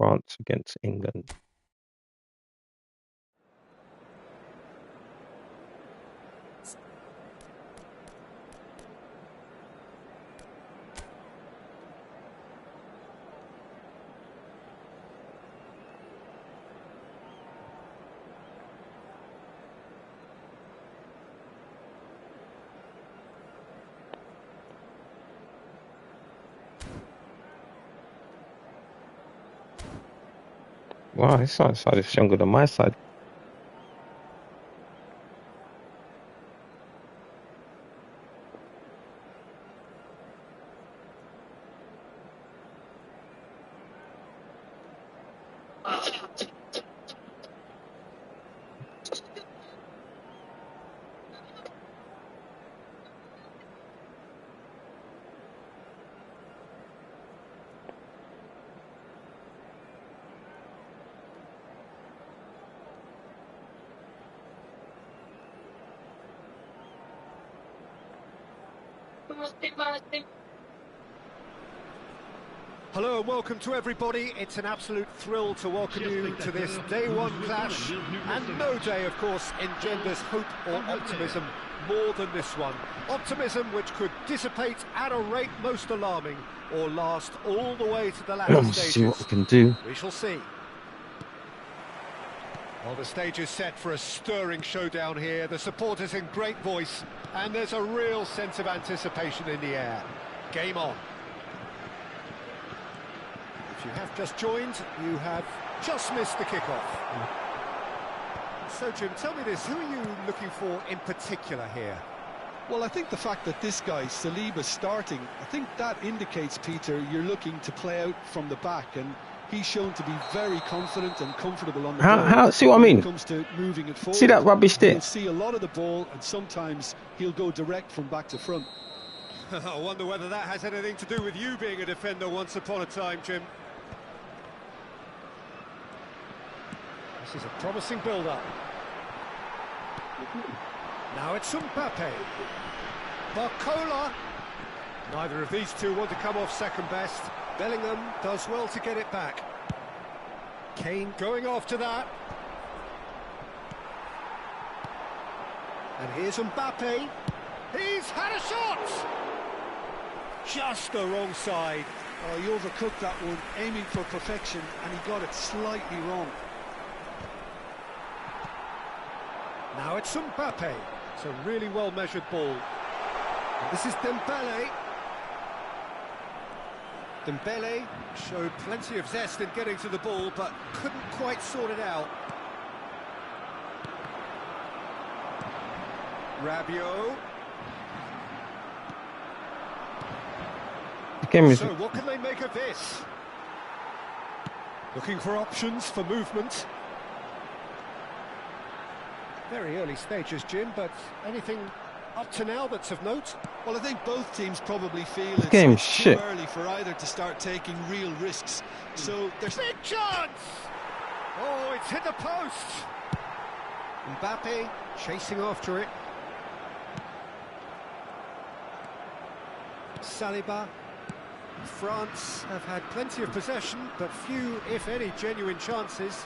France against England. Wow, his side is younger than my side. Hello and welcome to everybody. It's an absolute thrill to welcome you to this day one clash, and no day, of course, engenders hope or optimism more than this one. Optimism which could dissipate at a rate most alarming, or last all the way to the latter stages. See what we can do. We shall see. Well, the stage is set for a stirring showdown here. The supporters in great voice, and there's a real sense of anticipation in the air. Game on. If you have just joined, you have just missed the kickoff. So, Jim, tell me this, who are you looking for in particular here? Well, I think the fact that this guy, Saliba's starting, I think that indicates, Peter, you're looking to play out from the back, and he's shown to be very confident and comfortable on the ball. See what I mean? When it comes to moving it forward. See that rubbish there? He'll see a lot of the ball, and sometimes he'll go direct from back to front. I wonder whether that has anything to do with you being a defender once upon a time, Jim. This is a promising build-up. Now it's Mbappe. Barcola. Neither of these two want to come off second best. Bellingham does well to get it back. Kane going after that. And here's Mbappe. He's had a shot! Just the wrong side. Oh, he overcooked that one, aiming for perfection, and he got it slightly wrong. Now it's Mbappe. It's a really well-measured ball. And this is Dembele. Dembele showed plenty of zest in getting to the ball, but couldn't quite sort it out. Rabiot. So what can they make of this? Looking for options for movement. Very early stages, Jim, but anything up to now that's of note? Well, I think both teams probably feel it's too early for either to start taking real risks. So there's big chance! Oh, it's hit the post! Mbappe chasing after it. Saliba. France have had plenty of possession, but few, if any, genuine chances.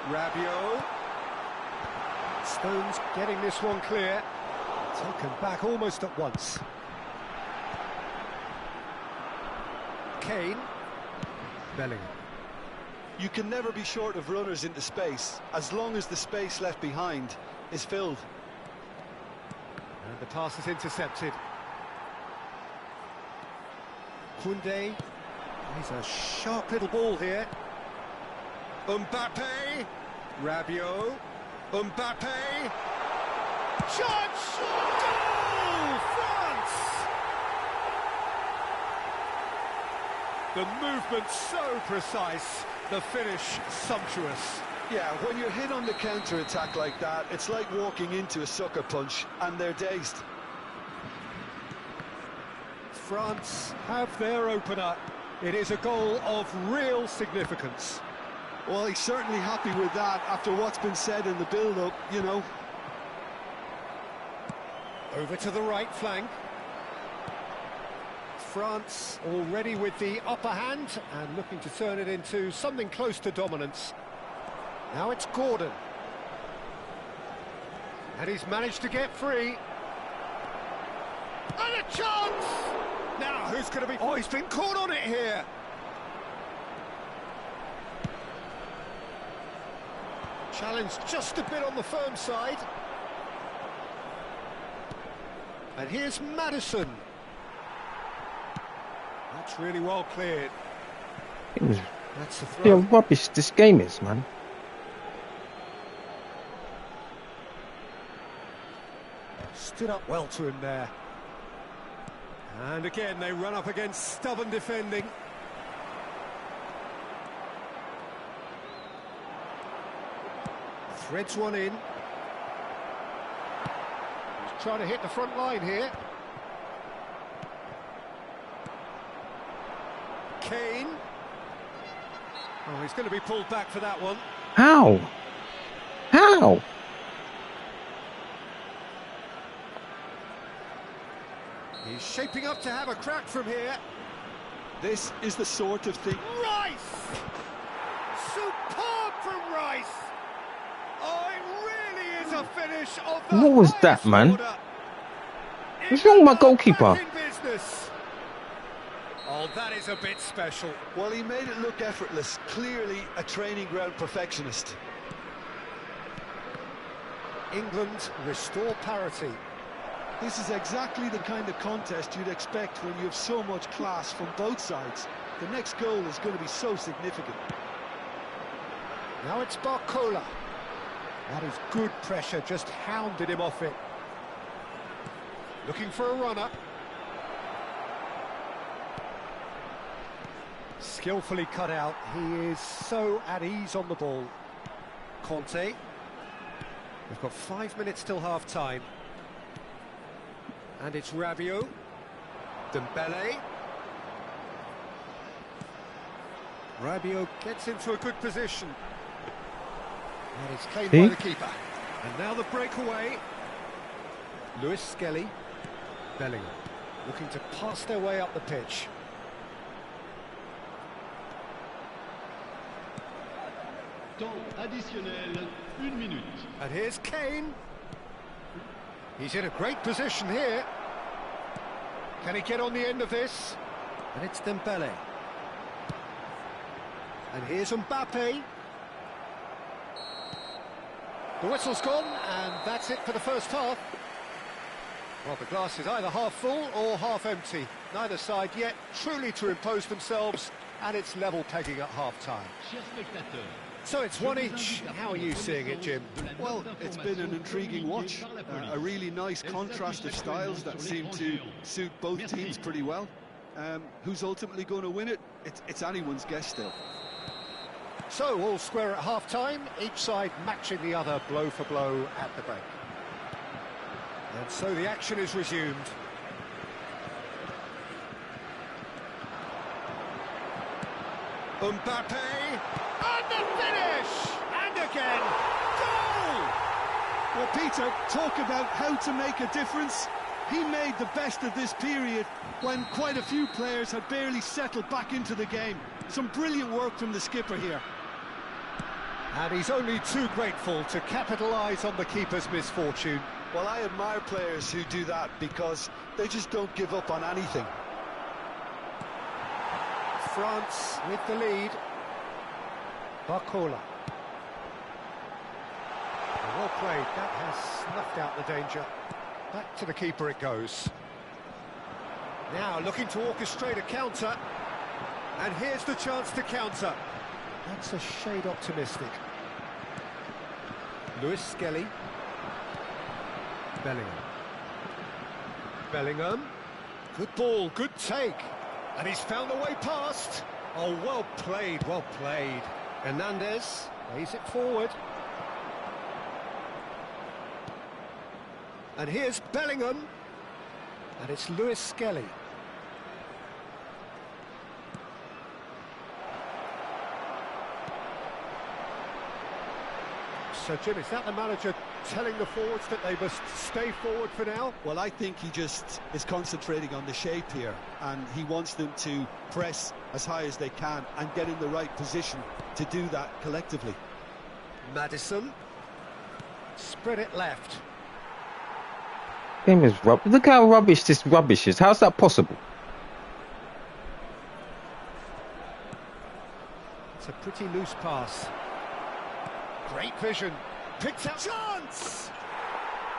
Rabiot. Stones getting this one clear. Taken back almost at once. Kane. Bellingham. You can never be short of runners into space, as long as the space left behind is filled. And the pass is intercepted. Koundé. He's a sharp little ball here. Mbappe. Rabiot. Mbappe. Shot! Goal! France! The movement so precise, the finish sumptuous. Yeah, when you're hit on the counter-attack like that, it's like walking into a sucker punch, and they're dazed. France have their opener. It is a goal of real significance. Well, he's certainly happy with that after what's been said in the build-up, you know. Over to the right flank. France already with the upper hand and looking to turn it into something close to dominance. Now it's Gordon. And he's managed to get free. And a chance! Now, who's going to be... Oh, he's been caught on it here. Challenge just a bit on the firm side. And here's Maddison. That's really well cleared. It was That's the real throw. rubbish this game is, man. Stood up well to him there. And again, they run up against stubborn defending. Threads one in. He's trying to hit the front line here. Kane. Oh, he's going to be pulled back for that one. How? How? He's shaping up to have a crack from here. This is the sort of thing. Rice! Superb from Rice! Oh, it really is a finish of the What was that, highest man? order. What's wrong with my England are goalkeeper? back in business. Oh, that is a bit special. Well, he made it look effortless. Clearly a training ground perfectionist. England restore parity. This is exactly the kind of contest you'd expect when you have so much class from both sides. The next goal is going to be so significant. Now it's Barcola. That is good pressure, just hounded him off it. Looking for a runner. Skillfully cut out. He is so at ease on the ball. Conte. We've got 5 minutes till half-time. And it's Rabiot. Dembele. Rabiot gets into a good position. And it's claimed by the keeper. And now the breakaway. Lewis Skelly. Bellingham. Looking to pass their way up the pitch. Temps additionnel, 1 minute. And here's Kane. He's in a great position here. Can he get on the end of this? And it's Dembele. And here's Mbappe. The whistle's gone, and that's it for the first half. Well, the glass is either half full or half empty. Neither side yet truly to impose themselves, and it's level pegging at half-time. Chers spectateurs, So it's one each. How are you seeing it, Jim? Well, it's been an intriguing watch. A really nice contrast of styles that seem to suit both teams pretty well. Who's ultimately going to win it? It's anyone's guess still. So, all square at half-time, each side matching the other blow for blow at the break. And so the action is resumed. Mbappe, and the finish! And again, goal! Well, Peter, talk about how to make a difference. He made the best of this period when quite a few players had barely settled back into the game. Some brilliant work from the skipper here. And he's only too grateful to capitalise on the keeper's misfortune. Well, I admire players who do that because they just don't give up on anything. France with the lead. Barcola. Well played, that has snuffed out the danger. Back to the keeper it goes. Now looking to orchestrate a counter. And here's the chance to counter. That's a shade optimistic. Lewis Skelly. Bellingham. Bellingham. Good ball, good take. And he's found a way past. Oh, well played, well played. Hernandez lays it forward. And here's Bellingham. And it's Lewis Skelly. So, Jim, is that the manager telling the forwards that they must stay forward for now? Well, I think he just is concentrating on the shape here, and he wants them to press as high as they can and get in the right position to do that collectively. Maddison. Spread it left. Game is rubbish. Look how rubbish this rubbish is. How's that possible? It's a pretty loose pass. Great vision. Picks out chance!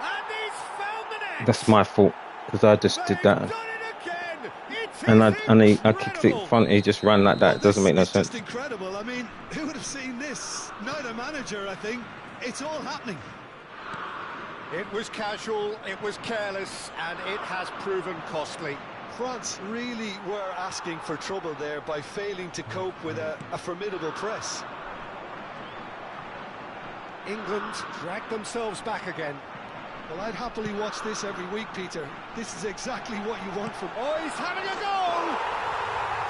And he's found the net! That's my fault because I just did that. Done it again! And I kicked it front. He just ran like that. It doesn't make no sense. Just incredible. I mean, who would have seen this? Not a manager, I think. It's all happening. It was casual, it was careless, and it has proven costly. France really were asking for trouble there by failing to cope with a formidable press. England dragged themselves back again. Well, I'd happily watch this every week, Peter. This is exactly what you want from... Oh, he's having a goal!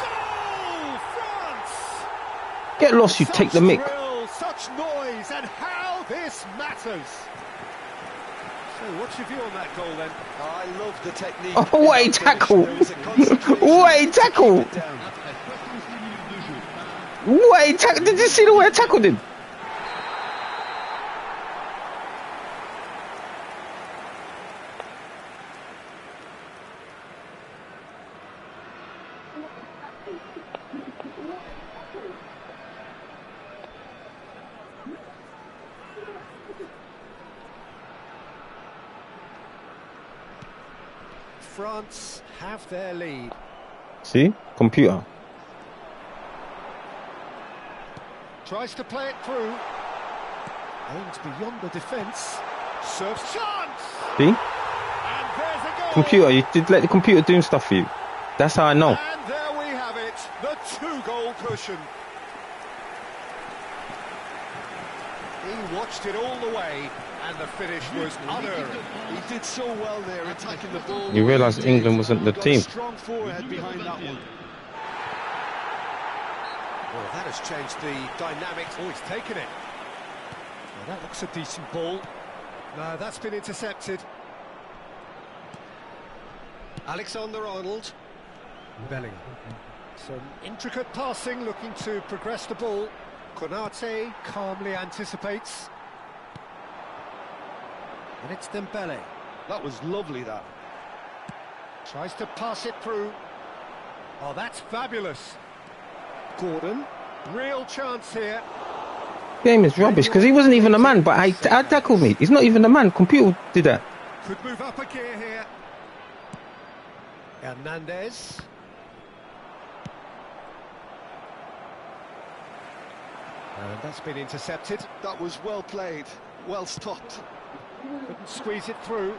Goal! France! Get lost, you take the mick. Thrill, such noise, and how this matters. So, what's your view on that goal then? I love the technique. Oh, what a tackle! What a tackle! What a tackle! Did you see the way I tackled him? France have their lead. See? Computer. Tries to play it through. Aims beyond the defence. Serves chance! See? And there's a goal! Computer, you did let the computer do stuff for you. That's how I know. And there we have it, the 2-goal cushion. He watched it all the way, and the finish was unerring. He did so well there, attacking the ball. You realise England wasn't the team. Strong forehead behind that one. Well, that has changed the dynamics. Oh, he's taken it. Well, that looks a decent ball. No, that's been intercepted. Alexander-Arnold. Bellingham. Some intricate passing, looking to progress the ball. Konate calmly anticipates. And it's Dembele. That was lovely, that. Tries to pass it through. Oh, that's fabulous. Gordon, real chance here. Game is rubbish because he wasn't even a man, but I tackled me. He's not even a man. Computer did that. Could move up a gear here. Hernandez. And that's been intercepted. That was well played, well stopped. Couldn't squeeze it through.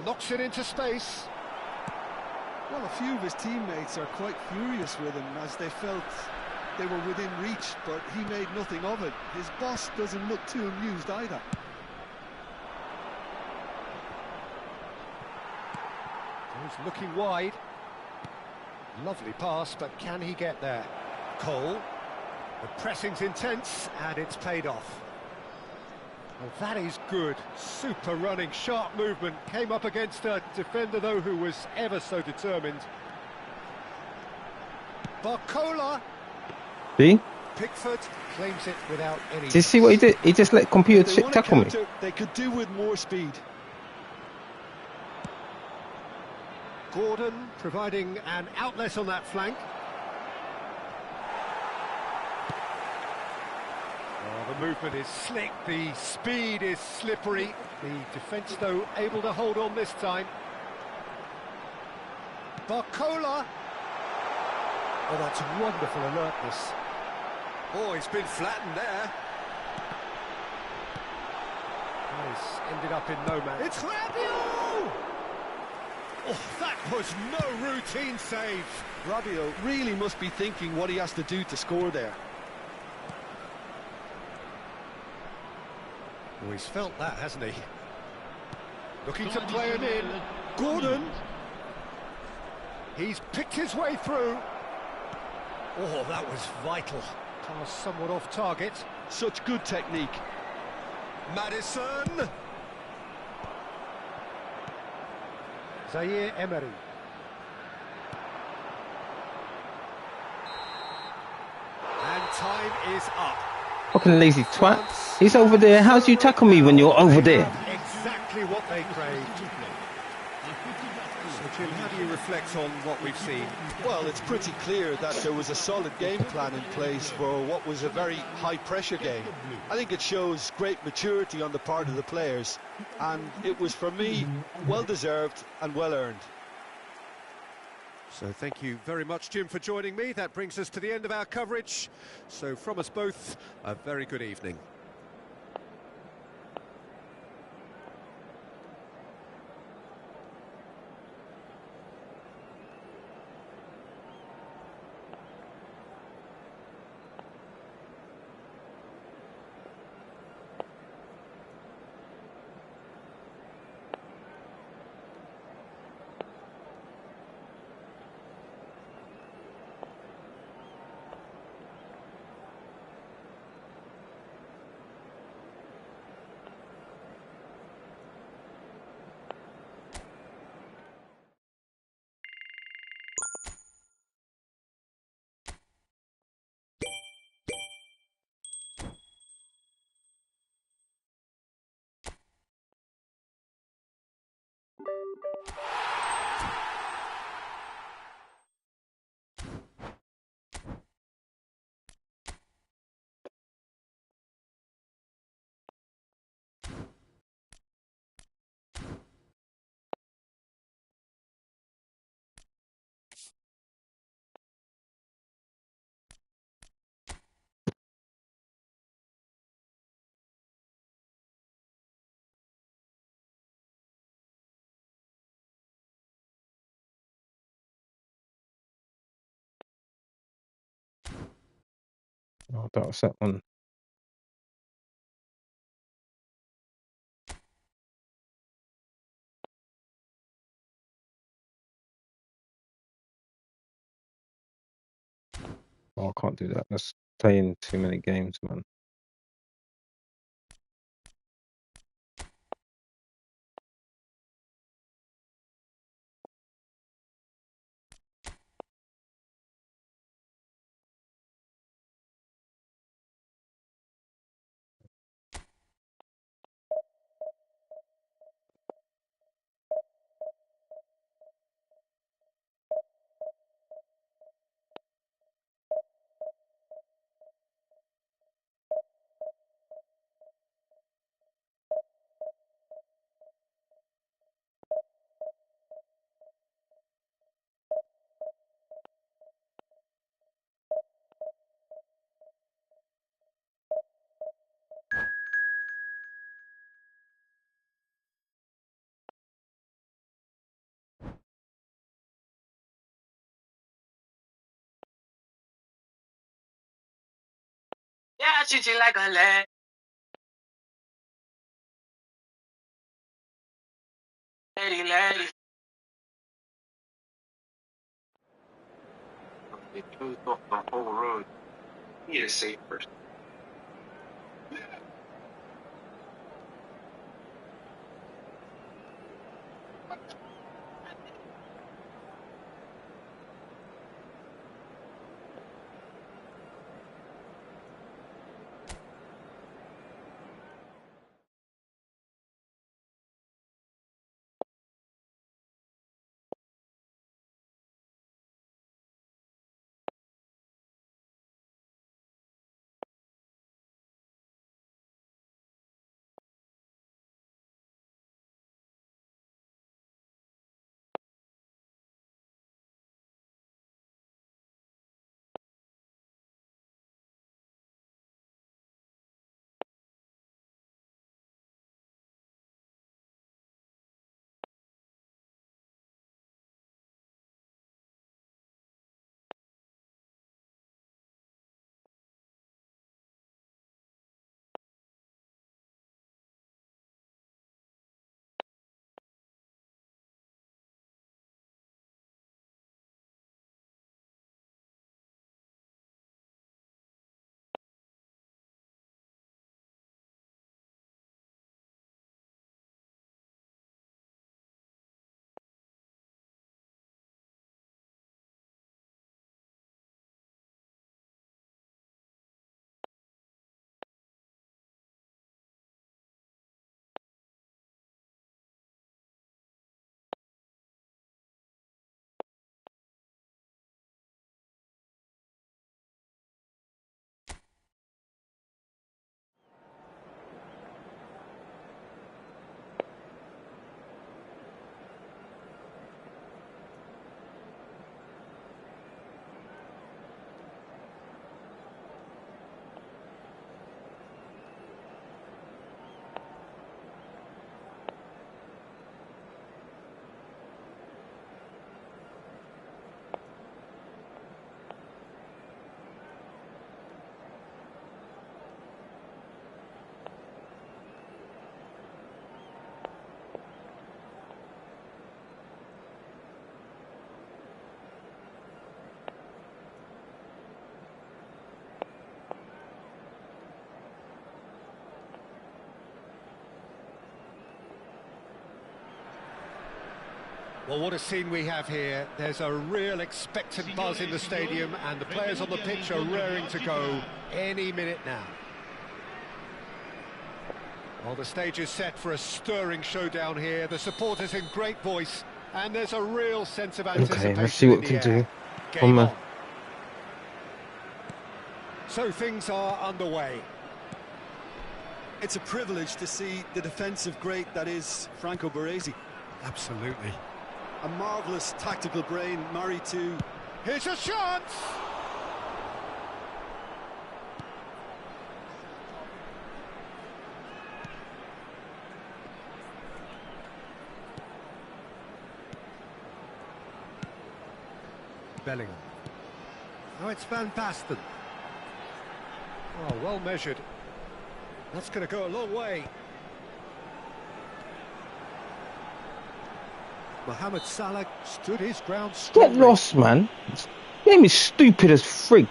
Knocks it into space. Well, a few of his teammates are quite furious with him as they felt they were within reach, but he made nothing of it. His boss doesn't look too amused either. He's looking wide. Lovely pass, but can he get there? Cole. The pressing's intense, and it's paid off. Well, that is good. Super running, sharp movement. Came up against a defender, though, who was ever so determined. Barcola. See? Pickford claims it without any... Did you see what he did? He just let computer shit tackle me. They could do with more speed. Gordon providing an outlet on that flank. Oh, the movement is slick, the speed is slippery. The defence, though, able to hold on this time. Barcola. Oh, that's wonderful alertness. Oh, he's been flattened there. Oh, he's ended up in no man. It's Rabiot! Oh, that was no routine save. Rabiot really must be thinking what he has to do to score there. Oh, he's felt that, hasn't he? Looking to play him in. Gordon. He's picked his way through. Oh, that was vital. Pass somewhat off target. Such good technique. Maddison. Zaire Emery. And time is up. Fucking lazy twat. He's over there. How do you tackle me when you're over there? Exactly what they craved. So, Jim, how do you reflect on what we've seen? Well, it's pretty clear that there was a solid game plan in place for what was a very high-pressure game. I think it shows great maturity on the part of the players, and it was, for me, well-deserved and well-earned. So thank you very much, Jim, for joining me. That brings us to the end of our coverage. So from us both, a very good evening. Oh, that was that one. Oh, I can't do that. That's playing too many games, man. Yeah, I treat you like a lady. They closed off the whole road. Need a safe person. Well, what a scene we have here. There's a real expectant buzz in the stadium, and the players on the pitch are raring to go any minute now. Well, the stage is set for a stirring showdown here. The supporters in great voice, and there's a real sense of anticipation. Okay, let's see what we can do. Game on. So things are underway. It's a privilege to see the defensive great that is Franco Baresi. Absolutely. A marvellous tactical brain married to... Here's a chance! Bellingham. Now it's Van Basten. Oh, well measured. That's going to go a long way. Mohamed Salah stood his ground strongly. Get lost, man. This game is stupid as frig.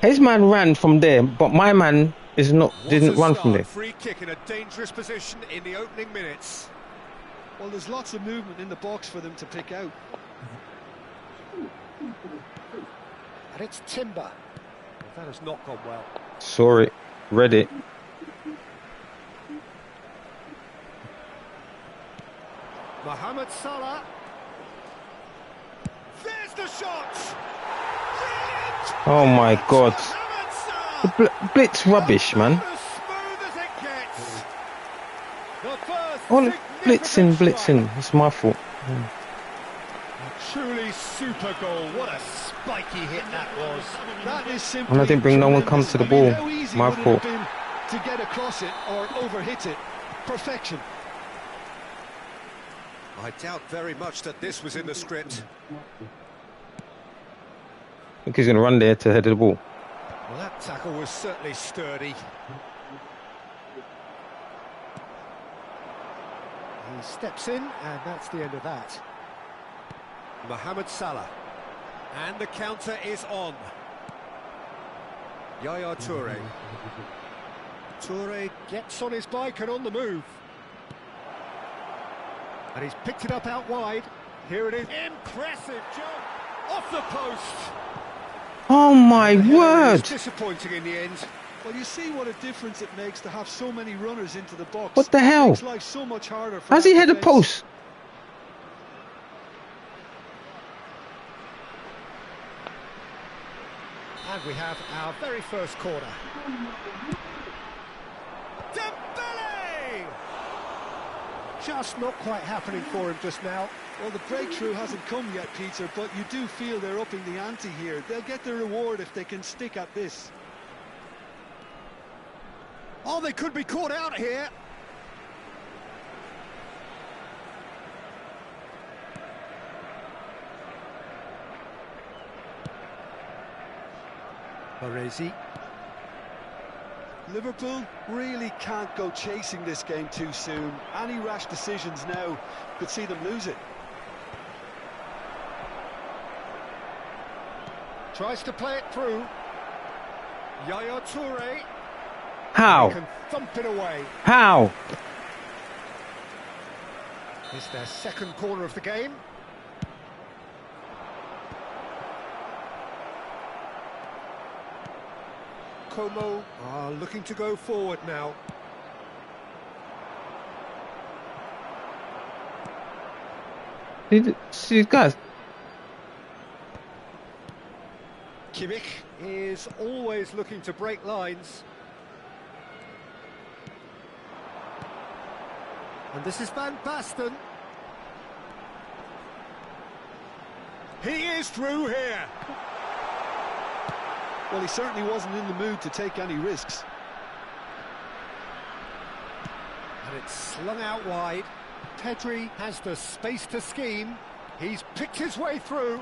His man ran from there, but my man is not. Didn't run from there. Free kick in a dangerous position in the opening minutes. Well, there's lots of movement in the box for them to pick out. And it's Timber. That has not gone well. Saw it, read it. Mohamed Salah. There's the shot. Brilliant. Oh my God. The blitz rubbish, man. As smooth as it gets. The first All blitzing. It's my fault. A truly super goal. What a spiky hit that was. That is simply And I didn't bring no one come to the ball. How easy My would it fault. have been to get across it or overhit it? Perfection. I doubt very much that this was in the script. I think he's going to run there to head of the ball. Well, that tackle was certainly sturdy. He steps in, and that's the end of that. Mohamed Salah. And the counter is on. Yaya Toure. Toure gets on his bike and on the move. And he's picked it up out wide. Here it is. Impressive job. Off the post. Oh my word! Disappointing in the end. Well, you see what a difference it makes to have so many runners into the box. What the hell? It makes life so much harder for How's he that hit the defence. post? And we have our very first corner. Dembele! Just not quite happening for him just now. Well, the breakthrough hasn't come yet, Peter, but you do feel they're upping the ante here. They'll get the reward if they can stick at this. Oh, they could be caught out here. Baresi. Liverpool really can't go chasing this game too soon. Any rash decisions now could see them lose it. Tries to play it through. Yaya Toure. How? Can thump it away. How? It's their second corner of the game. Como are looking to go forward now. See, guys. Kimmich is always looking to break lines. And this is Van Basten. He is through here. Well, he certainly wasn't in the mood to take any risks. And it's slung out wide. Pedri has the space to scheme. He's picked his way through.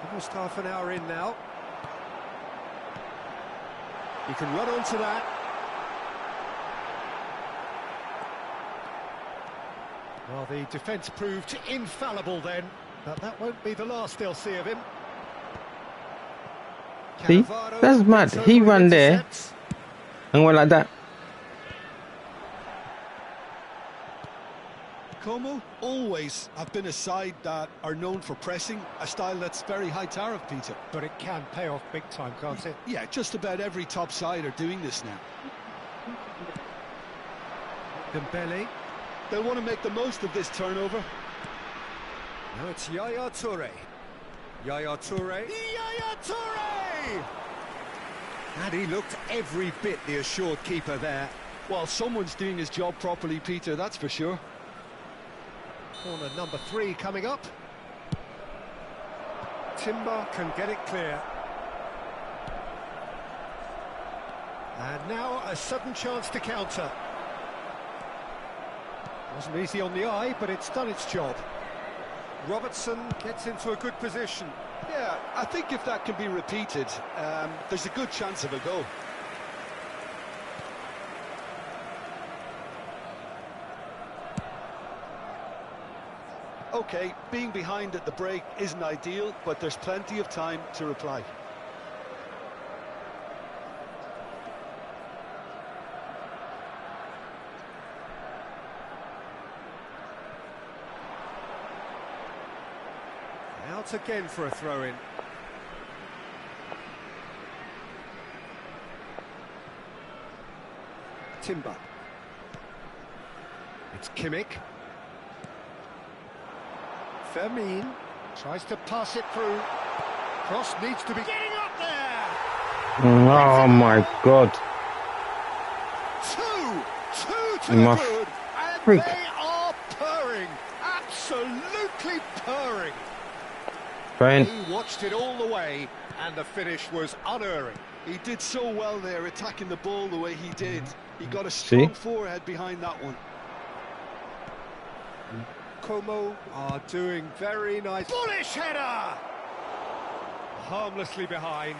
Almost half an hour in now. He can run onto that. Well, the defence proved infallible then, but that won't be the last they'll see of him. See? Cannavaro That's mad. gets He over and ran there intercepts. and went like that. Como always have been a side that are known for pressing, a style that's very high tariff, Peter. But it can pay off big time, can't it? Yeah, just about every top side are doing this now. Dembele. They'll want to make the most of this turnover. Now it's Yaya Toure. Yaya Toure. Yaya Toure! And he looked every bit the assured keeper there. Well, someone's doing his job properly, Peter, that's for sure. Corner number 3 coming up. Timber can get it clear. And now a sudden chance to counter. Wasn't easy on the eye, but it's done its job. Robertson gets into a good position. Yeah, I think if that can be repeated, there's a good chance of a goal. Okay, being behind at the break isn't ideal, but there's plenty of time to reply. Out again for a throw-in. Timber. It's Kimmich. Fermin tries to pass it through. Cross needs to be getting up there. Oh my God. Two to My the good, and freak. they are purring, absolutely purring. Brian. He watched it all the way, and the finish was unerring. He did so well there, attacking the ball the way he did. He got a strong forehead behind that one. Como are doing very nice. Bullish header! Harmlessly behind.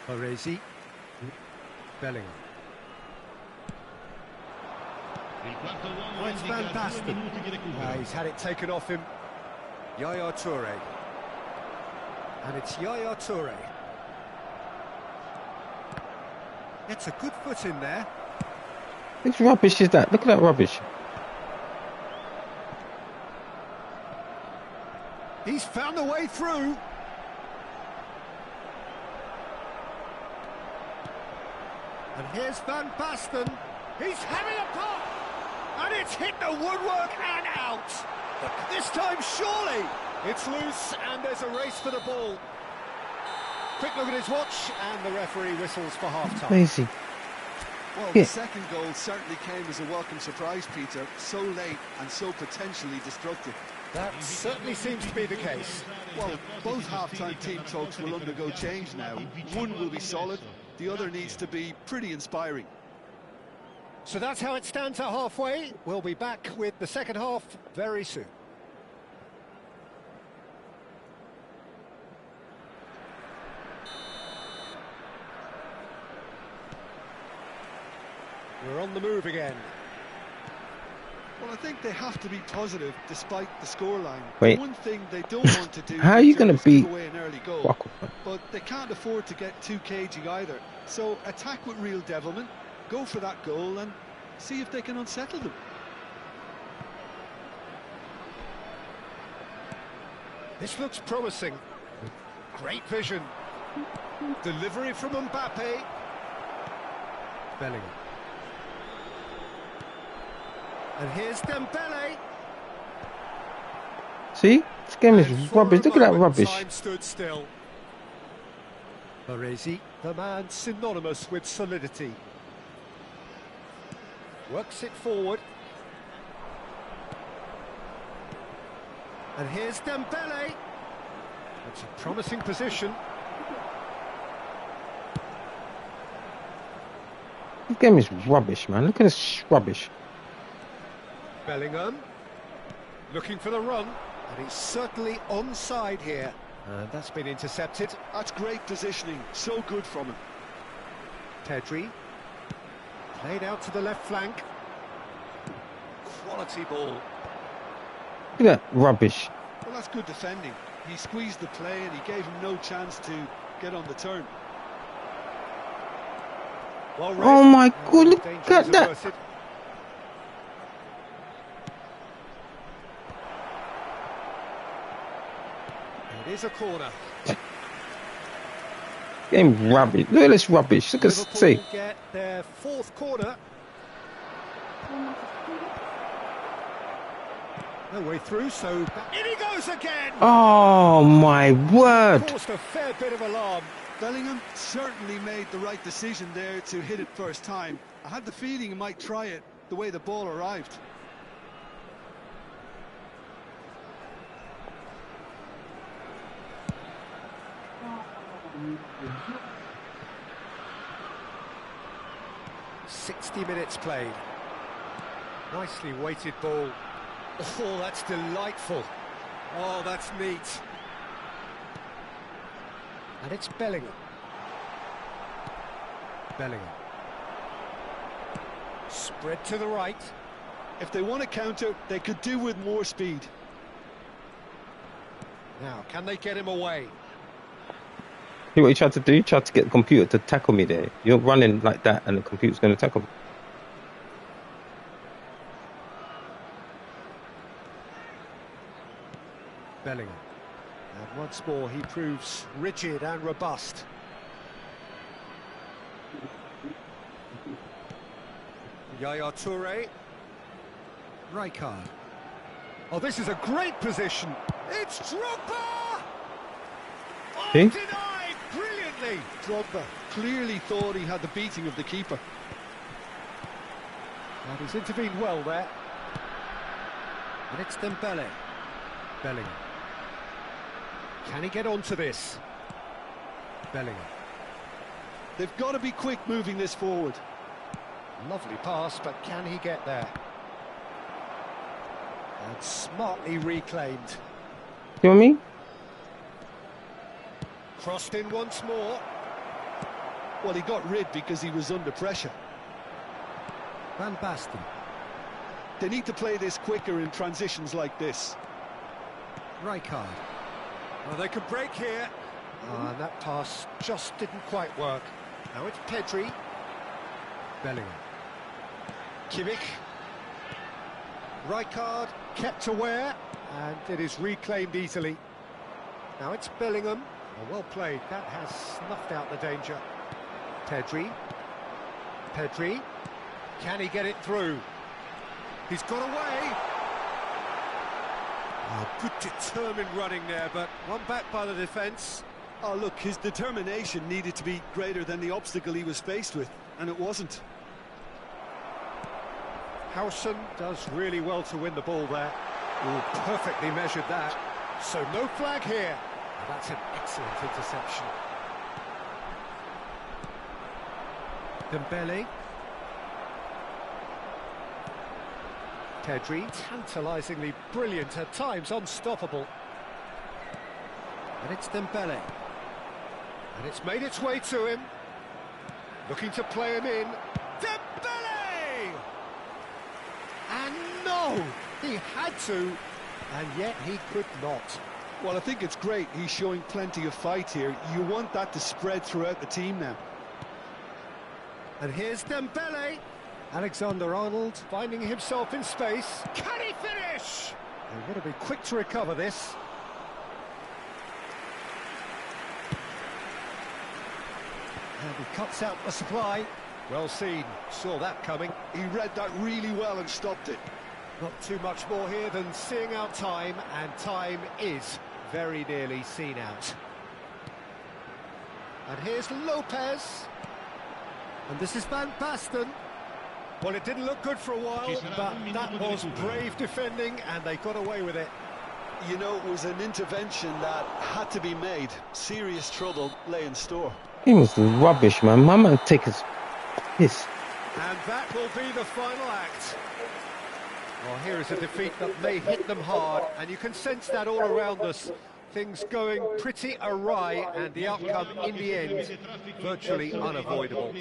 Baresi. Bellingham. It's Van Basten. He's had it taken off him. Yaya Toure. And it's Yaya Toure. It's a good foot in there. What rubbish is that? Look at that rubbish. He's found a way through. And here's Van Basten. He's having a pop. And it's hit the woodwork and out. But this time, surely, it's loose and there's a race for the ball. Quick look at his watch, and the referee whistles for half-time. Crazy. Well, the second goal certainly came as a welcome surprise, Peter. So late and so potentially destructive. That certainly seems to be the case. Well, both half-time team talks will undergo change now. One will be solid, the other needs to be pretty inspiring. So that's how it stands at halfway. We'll be back with the second half very soon. We're on the move again. Well, I think they have to be positive despite the scoreline. Wait. The one thing they don't want to do How are you going to beat away an early goal, Walker? but they can't afford to get too cagey either. So attack with real devilment, go for that goal and see if they can unsettle them. This looks promising. Great vision. Delivery from Mbappe. Bellingham. And here's Dembele. See? This game is And for rubbish. a Look at that moment, rubbish. Time stood still. Baresi, the man synonymous with solidity. Works it forward. And here's Dembele. It's a promising position. This game is rubbish, man. Look at this rubbish. Bellingham. Looking for the run. And he's certainly onside here. And that's been intercepted. That's great positioning, so good from him. Pedri. Played out to the left flank. Quality ball. Look at that rubbish. Well, that's good defending. He squeezed the play and he gave him no chance to get on the turn. Well read. Oh my God, look Danger at is that. averted. It is a corner. Game rubbish. Look at this rubbish. Look at Liverpool see. get their fourth corner. No way through, so in he goes again. Oh my word. Caused a fair bit of alarm. Bellingham certainly made the right decision there to hit it first time. I had the feeling he might try it the way the ball arrived. Minutes played. Nicely weighted ball. Oh, that's delightful. Oh, that's neat. And it's Bellingham. Bellingham. Spread to the right. If they want to counter, they could do with more speed. Now, can they get him away? See what he tried to do? He tried to get the computer to tackle me there. You're running like that and the computer's going to tackle me. Bellingham. And once more he proves rigid and robust. Yaya Toure. Rijkaard. Oh, this is a great position. It's Drogba! Oh, See? denied brilliantly. Drogba clearly thought he had the beating of the keeper. And he's intervened well there. And it's Dembele. Bellingham. Can he get onto this? Bellingham. They've got to be quick moving this forward. Lovely pass, but can he get there? And smartly reclaimed. You know what I mean? Crossed in once more. Well, he got rid because he was under pressure. Van Basten. They need to play this quicker in transitions like this. Rijkaard. Well, they could break here. And that pass just didn't quite work. Now it's Pedri. Bellingham. Kimmich. Rijkaard kept aware, and it is reclaimed easily. Now it's Bellingham. Oh, well played. That has snuffed out the danger. Pedri. Pedri. Can he get it through? He's got away. Oh, good determined running there, but one back by the defence. Oh, look, his determination needed to be greater than the obstacle he was faced with, and it wasn't. Howson does really well to win the ball there. Ooh, perfectly measured that. So no flag here. That's an excellent interception. Dembele. Pedri, tantalisingly brilliant, at times unstoppable. And it's Dembele. And it's made its way to him. Looking to play him in. Dembele! And no! He had to, and yet he could not. Well, I think it's great. He's showing plenty of fight here. You want that to spread throughout the team now. And here's Dembele. Alexander-Arnold finding himself in space. Can he finish? They've got to be quick to recover this. And he cuts out the supply. Well seen. Saw that coming. He read that really well and stopped it. Not too much more here than seeing out time, and time is very nearly seen out. And here's Lopez. And this is Van Basten. Well, it didn't look good for a while, but that was brave defending, and they got away with it. You know, it was an intervention that had to be made. Serious trouble lay in store. He was rubbish, man. My man take his piss. And that will be the final act. Well, here is a defeat that may hit them hard, and you can sense that all around us. things going pretty awry and the outcome in the end virtually unavoidable.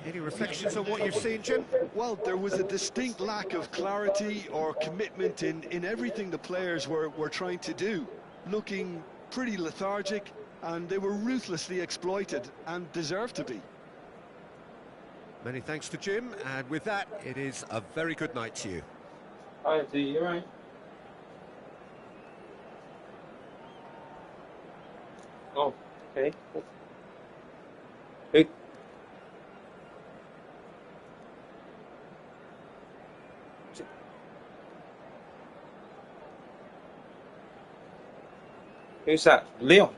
Any reflections on what you've seen, Jim? Well, there was a distinct lack of clarity or commitment in everything the players were trying to do. Looking pretty lethargic, and they were ruthlessly exploited and deserved to be. Many thanks to Jim, and with that, it is a very good night to you. Hi, D, you right? Oh, okay. Who? Who's that? Leon?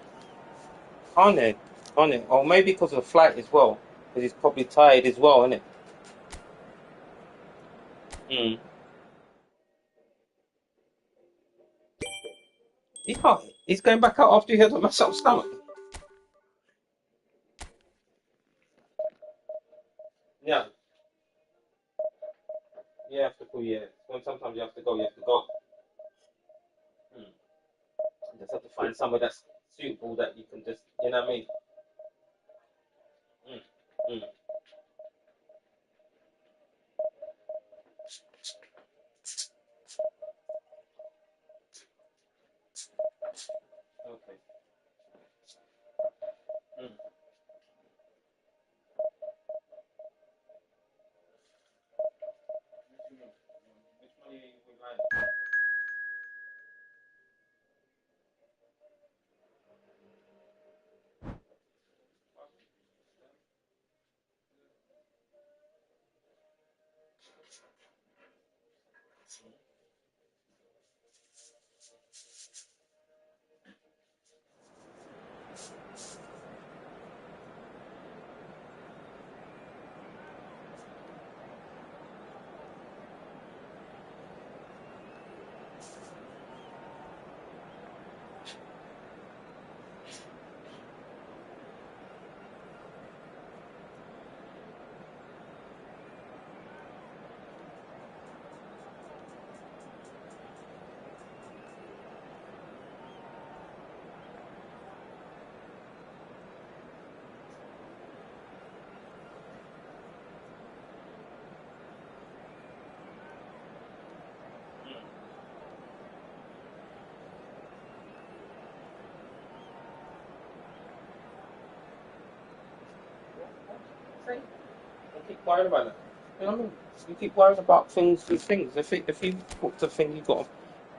On it, on it. Or maybe because of the flight as well. Because he's probably tired as well, isn't it? Mm. He can't. He's going back out after he had a mess up stomach. Yeah. You have to go, yeah. When sometimes you have to go, you have to go. Mm. You just have to find somewhere that's suitable that you can just, you know what I mean? Mm. Mm. Okay. Mm. Which one you would like? You keep worrying about it. You know what I mean? You keep worrying about things. If you put the thing, you got to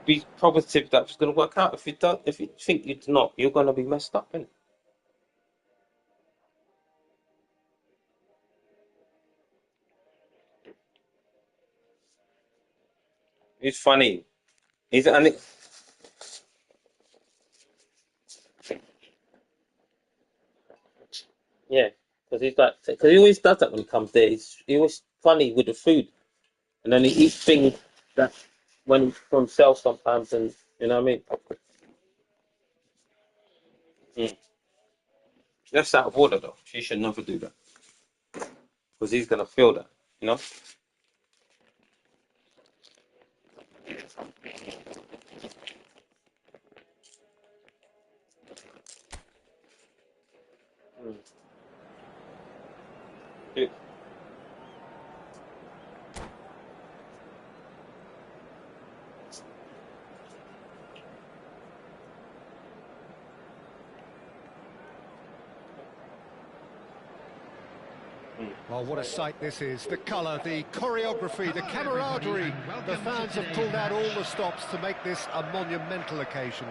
be positive that it's going to work out. If you don't, if you think it's not, you're going to be messed up, innit? It's funny. He's and it, yeah, because he's like, because he always does that when he comes there. He always funny with the food, and then he eats things that when for himself sometimes, and you know what I mean. Mm. That's out of order though. She should never do that because he's gonna feel that, you know. Mm. Yeah. Mm. Well, what a sight this is. The colour, the choreography, the camaraderie. The fans have pulled out all the stops to make this a monumental occasion.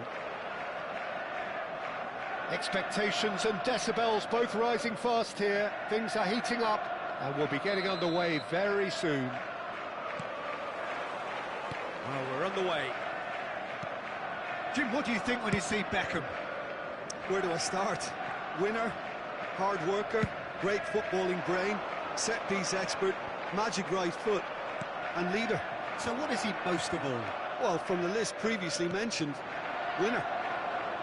Expectations and decibels both rising fast here. Things are heating up and we'll be getting underway very soon. Well, we're underway. Jim, what do you think when you see Beckham? Where do I start? Winner, hard worker, great footballing brain, set-piece expert, magic right foot, and leader. So what is he most of all? Well, from the list previously mentioned, winner.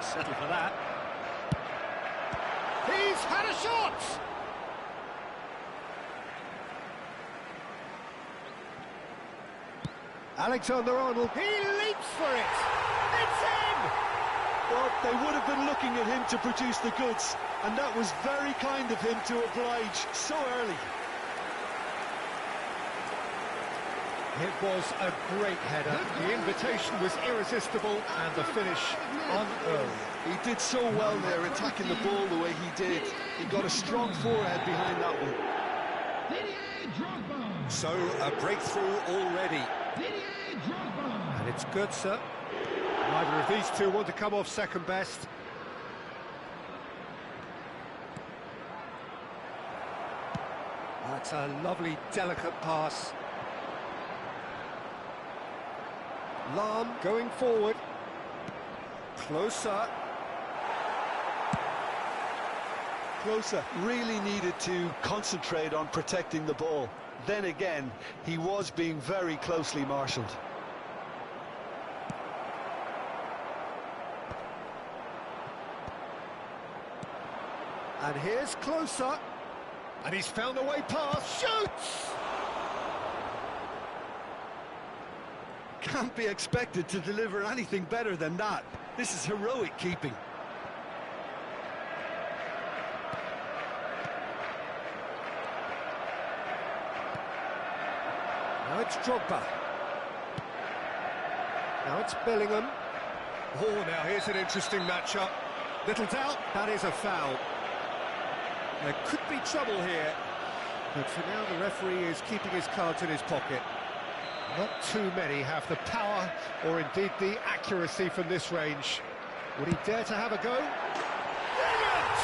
Settle for that. He's had a shot! Alexander-Arnold, he leaps for it! It's in! They would have been looking at him to produce the goods, and that was very kind of him to oblige so early. It was a great header. The invitation was irresistible and the finish unearned. He did so well there, attacking the ball the way he did. He got a strong forehead behind that one. So, a breakthrough already. And it's good, sir. Neither of these two want to come off second best. That's a lovely, delicate pass. Lahm going forward. Closer. Closer really needed to concentrate on protecting the ball. Then again, he was being very closely marshalled. And here's Closer. And he's found a way past. Shoots! Can't be expected to deliver anything better than that. This is heroic keeping. Now it's Drogba. Now it's Bellingham. Oh, now here's an interesting matchup. Little doubt, that is a foul. There could be trouble here. But for now, the referee is keeping his cards in his pocket. Not too many have the power or indeed the accuracy from this range. Would he dare to have a go? Brilliant!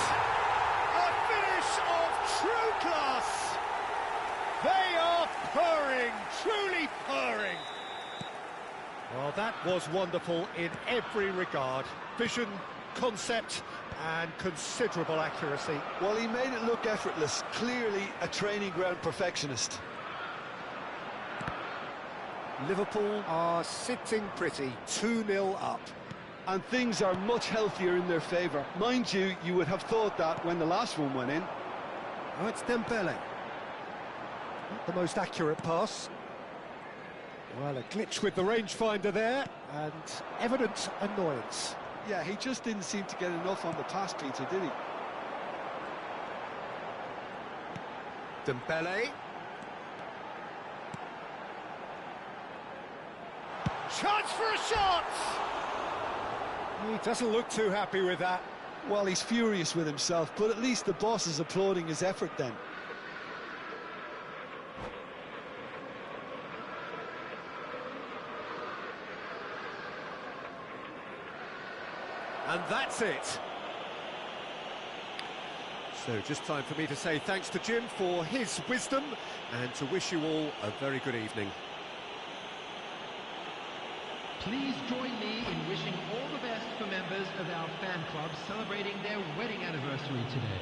A finish of true class! They are purring, truly purring. Well, that was wonderful in every regard. Vision, concept, and considerable accuracy. Well, he made it look effortless. Clearly a training ground perfectionist. Liverpool are sitting pretty, 2-0 up. And things are much healthier in their favour. Mind you, you would have thought that when the last one went in. Oh, it's Dembele. Not the most accurate pass. Well, a glitch with the rangefinder there, and evident annoyance. Yeah, he just didn't seem to get enough on the pass, Peter, did he? Dembele. Chance for a shot! He doesn't look too happy with that. Well, he's furious with himself, but at least the boss is applauding his effort then. And that's it. So just time for me to say thanks to Jim for his wisdom and to wish you all a very good evening. Please join me in wishing all the best for members of our fan club celebrating their wedding anniversary today.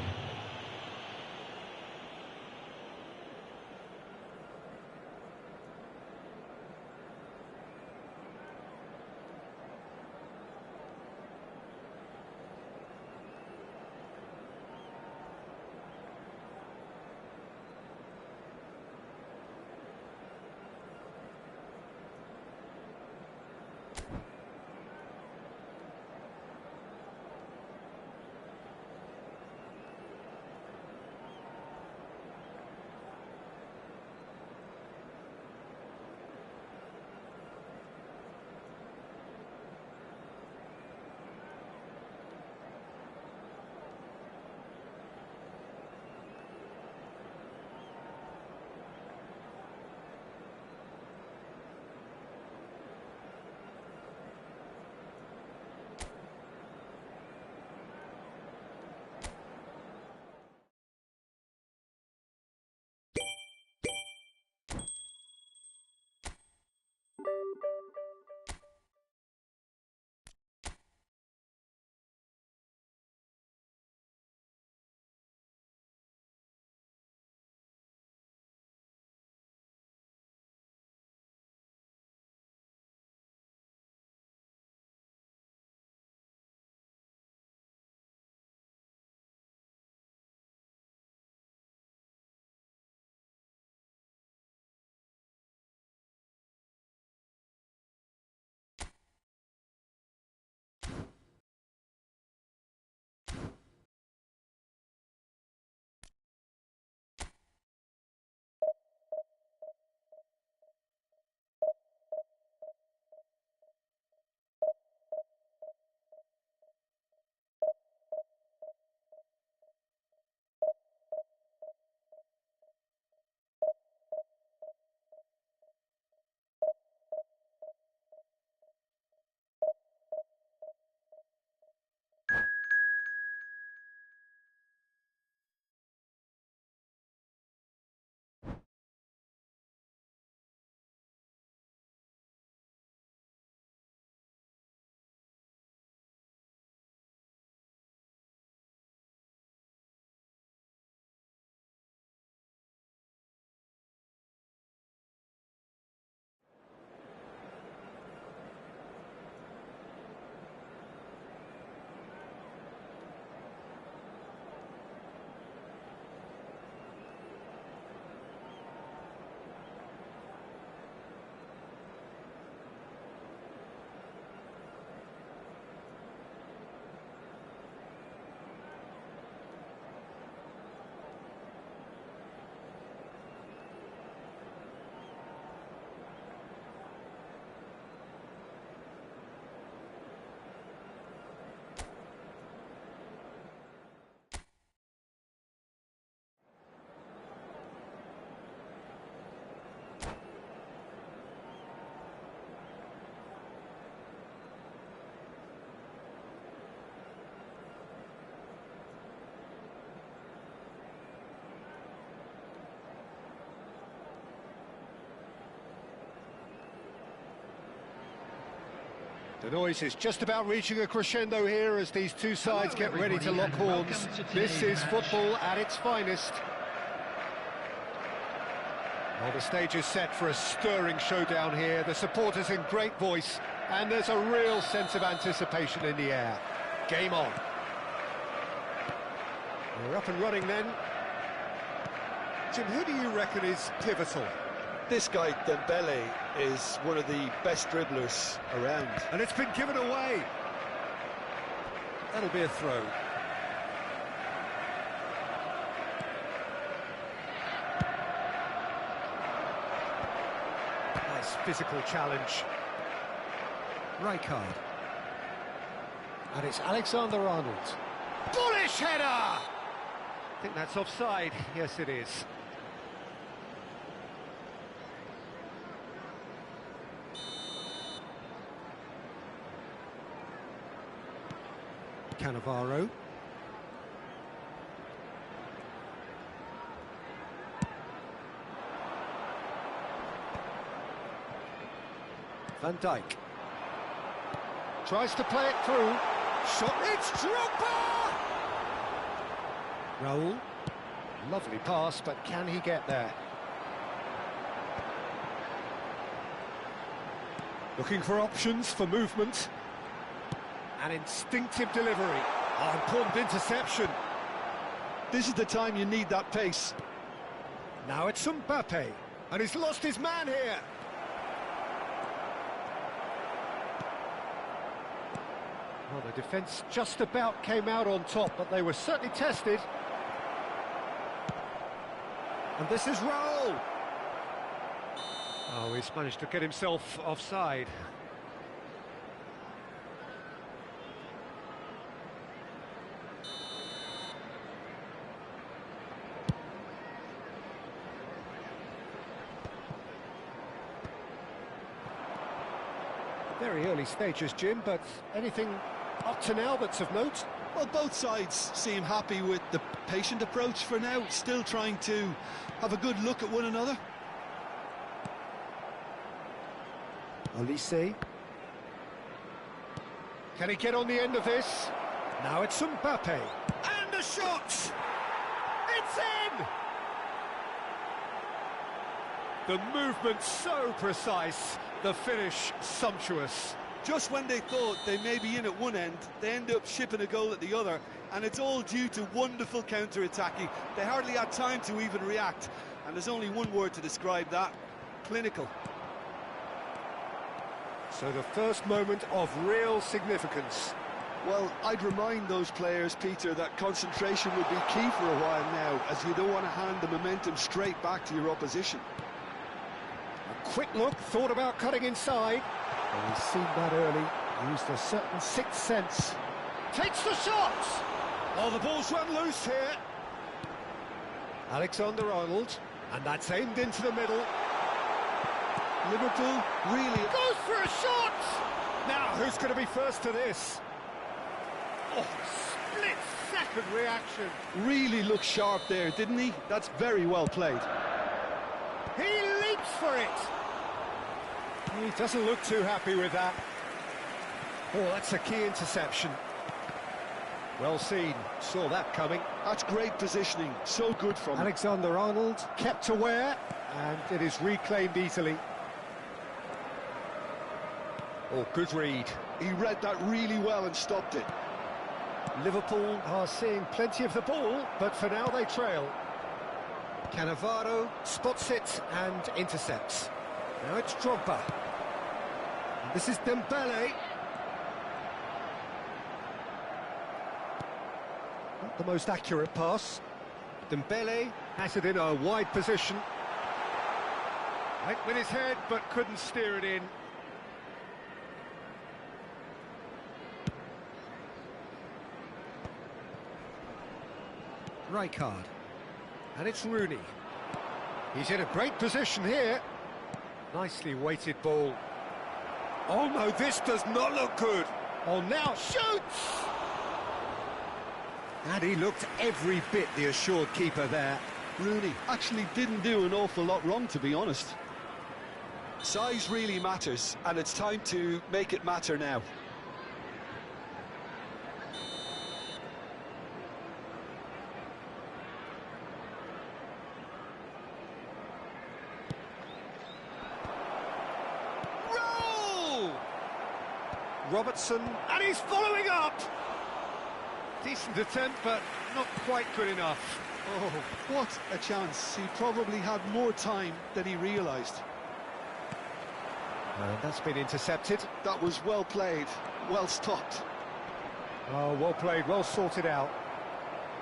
The noise is just about reaching a crescendo here as these two sides get ready to lock horns. This is football at its finest. Well, the stage is set for a stirring showdown here. The supporters in great voice, and there's a real sense of anticipation in the air. Game on. We're up and running then. Jim, who do you reckon is pivotal? This guy, Dembele, is one of the best dribblers around. And it's been given away. That'll be a throw. Nice physical challenge. Rijkaard. And it's Alexander-Arnold. Bullish header! I think that's offside. Yes, it is. Cannavaro. Van Dijk. Tries to play it through. Shot. It's Drogba! Raul. Lovely pass, but can he get there? Looking for options for movement. An instinctive delivery. Oh, important interception. This is the time you need that pace. Now it's Mbappe, and he's lost his man here. Well, the defence just about came out on top, but they were certainly tested. And this is Raul. Oh, he's managed to get himself offside. Very early stages, Jim, but anything up to now that's of note? Well, both sides seem happy with the patient approach for now, still trying to have a good look at one another. Olise. Can he get on the end of this? Now it's Mbappe. And the shot! It's in! The movement so precise, the finish sumptuous. Just when they thought they may be in at one end, they end up shipping a goal at the other, and it's all due to wonderful counter-attacking. They hardly had time to even react, and there's only one word to describe that: clinical. So the first moment of real significance. Well, I'd remind those players, Peter, that concentration would be key for a while now, as you don't want to hand the momentum straight back to your opposition. A quick look, thought about cutting inside. Well, he's seen that early, used a certain sixth sense. Takes the shot! Oh, the ball's run loose here. Alexander-Arnold, and that's aimed into the middle. Liverpool really goes for a shot! Now, who's going to be first to this? Oh, split-second reaction. really looked sharp there, didn't he? That's very well played. He leaps for it! He doesn't look too happy with that. Oh, that's a key interception. Well seen, saw that coming. That's great positioning, so good from him. Alexander-Arnold kept aware, and it is reclaimed easily. Oh, good read. He read that really well and stopped it. Liverpool are seeing plenty of the ball, but for now they trail. Cannavaro spots it and intercepts. Now it's Drogba. And this is Dembele. Not the most accurate pass. Dembele has it in a wide position. Went with his head, but couldn't steer it in. Rijkaard. And it's Rooney. He's in a great position here. Nicely weighted ball. Oh no, this does not look good. Oh, now shoots! And he looked every bit the assured keeper there. Rooney actually didn't do an awful lot wrong, to be honest. Size really matters, and it's time to make it matter now. Roll! Robertson, and he's following up! Decent attempt, but not quite good enough. Oh, what a chance. He probably had more time than he realised. And that's been intercepted. That was well played, well stopped. Oh, well played, well sorted out.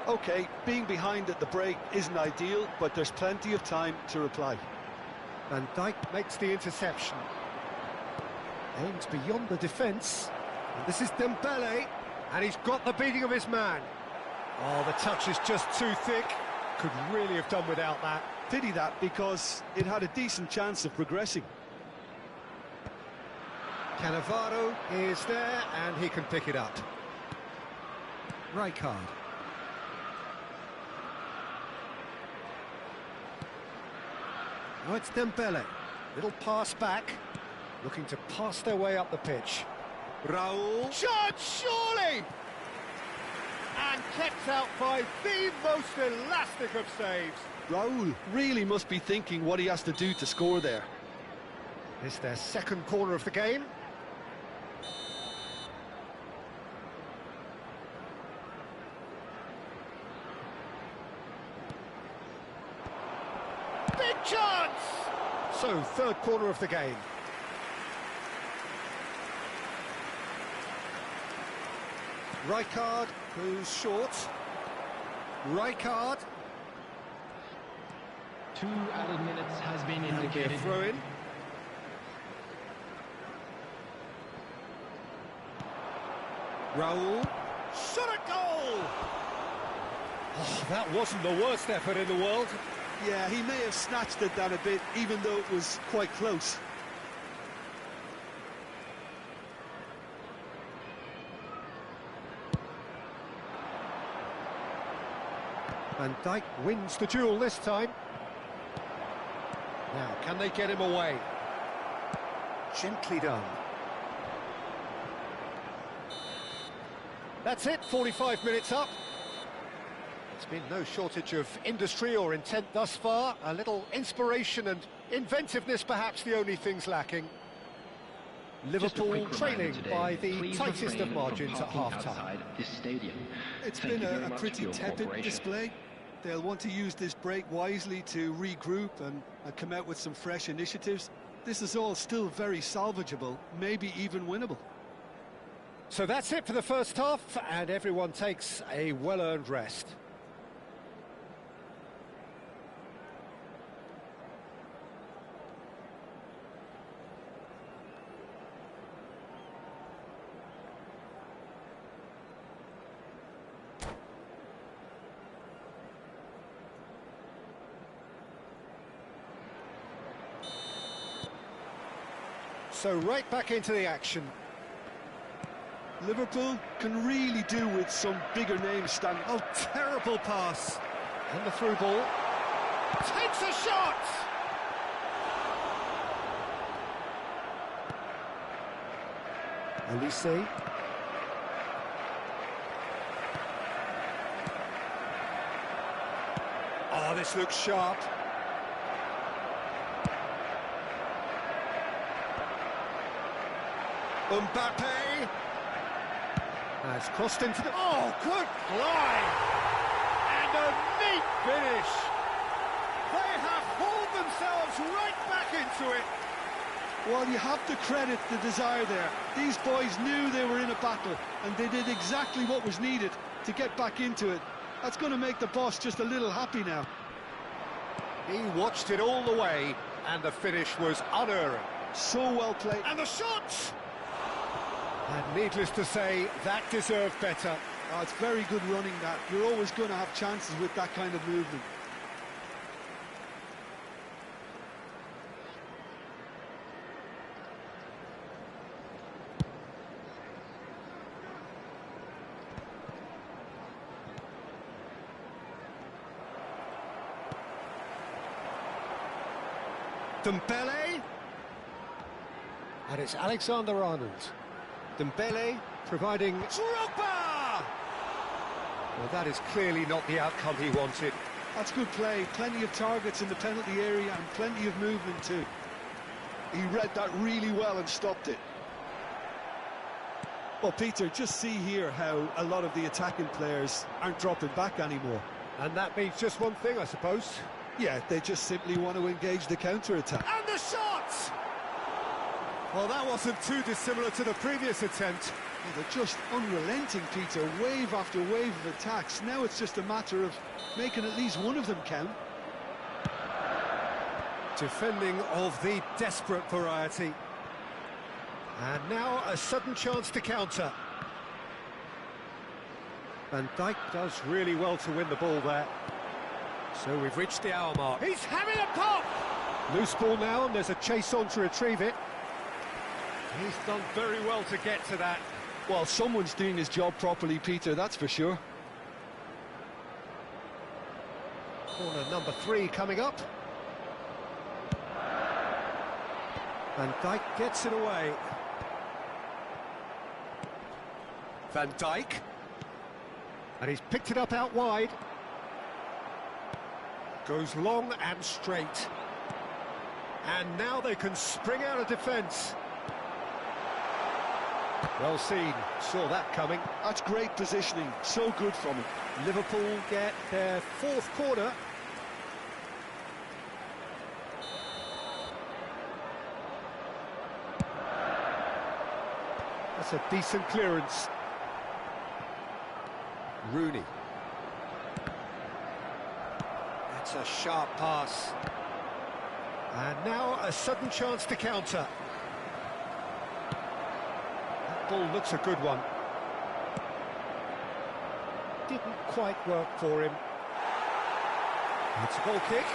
OK, being behind at the break isn't ideal, but there's plenty of time to reply. Van Dijk makes the interception. Aims beyond the defence. And this is Dembele, and he's got the beating of his man. Oh, the touch is just too thick. Could really have done without that. Pity that, because it had a decent chance of progressing. Cannavaro is there, and he can pick it up. Rijkaard. Oh, it's Dembele. Little pass back. Looking to pass their way up the pitch. Raul. Shot, surely! And kept out by the most elastic of saves. Raul really must be thinking what he has to do to score there. It's their second corner of the game. Big chance! So, third corner of the game. Rijkaard, who's short. Rijkaard. 2 added minutes has been That'll be a indicated. throw-in. Raul. Shot a goal! Oh, that wasn't the worst effort in the world. Yeah, he may have snatched it down a bit, even though it was quite close. Van Dijk wins the duel this time. Now, can they get him away? Gently done. That's it, 45 minutes up. There's been no shortage of industry or intent thus far. A little inspiration and inventiveness, perhaps the only things lacking. Liverpool trailing by the tightest of margins at half-time. It's been a pretty tepid display. They'll want to use this break wisely to regroup and come out with some fresh initiatives. This is all still very salvageable, maybe even winnable. So that's it for the first half, and everyone takes a well-earned rest. So right back into the action. Liverpool can really do with some bigger names standing. Oh, terrible pass. And the through ball. Takes a shot! Elise. Oh, this looks sharp. Mbappe has crossed into the... Oh, good line! And a neat finish! They have hauled themselves right back into it! Well, you have to credit the desire there. These boys knew they were in a battle, and they did exactly what was needed to get back into it. That's going to make the boss just a little happy now. He watched it all the way, and the finish was unerring. So well played. And the shot! And needless to say, that deserved better. Oh, it's very good running, that. You're always going to have chances with that kind of movement. Dembele. And it's Alexander-Arnold. Dembele providing... Drogba! Well, that is clearly not the outcome he wanted. That's good play. Plenty of targets in the penalty area and plenty of movement too. He read that really well and stopped it. Well, Peter, just see here how a lot of the attacking players aren't dropping back anymore. And that means just one thing, I suppose. Yeah, they just simply want to engage the counter-attack. And the shot! Well, that wasn't too dissimilar to the previous attempt. Well, they're just unrelenting, Peter. Wave after wave of attacks. Now it's just a matter of making at least one of them count. Defending of the desperate variety. And now a sudden chance to counter. Van Dijk does really well to win the ball there. So we've reached the hour mark. He's having a pop! Loose ball now, and there's a chase on to retrieve it. He's done very well to get to that. Well, someone's doing his job properly, Peter, that's for sure. Corner number 3 coming up. Van Dijk gets it away. Van Dijk. And he's picked it up out wide. Goes long and straight. And now they can spring out of defence. Well seen, saw that coming. That's great positioning, so good from him. Liverpool get their 4th corner. That's a decent clearance. Rooney. That's a sharp pass. And now a sudden chance to counter. That ball looks a good one. Didn't quite work for him. It's a goal kick.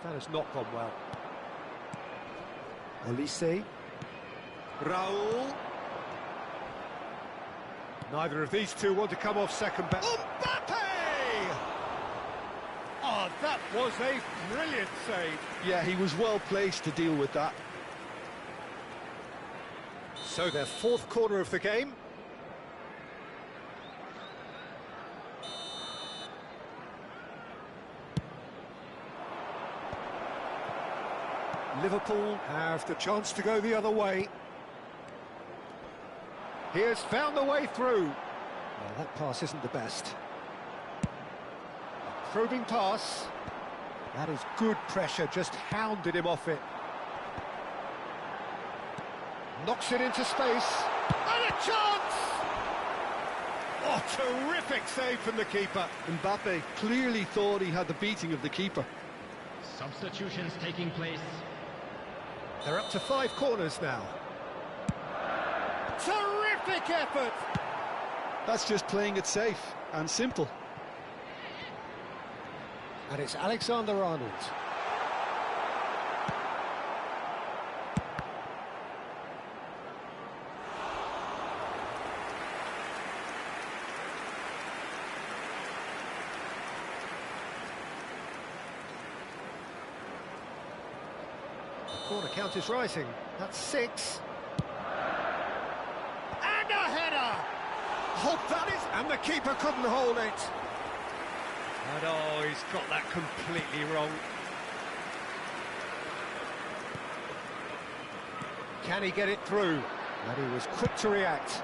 That has not gone well. Olise. Raul. Neither of these two want to come off second best. Mbappe! Oh, that was a brilliant save. Yeah, he was well placed to deal with that. So their 4th corner of the game. Liverpool have the chance to go the other way. He has found the way through. Well, that pass isn't the best. A probing pass. That is good pressure, just hounded him off it. Knocks it into space. And a chance! Oh, terrific save from the keeper. Mbappe clearly thought he had the beating of the keeper. Substitutions taking place. They're up to 5 corners now. Terrific effort! That's just playing it safe and simple. And it's Alexander-Arnold. Corner count is rising. That's 6. And a header! Hope that is... And the keeper couldn't hold it. And oh, he's got that completely wrong. Can he get it through? And he was quick to react.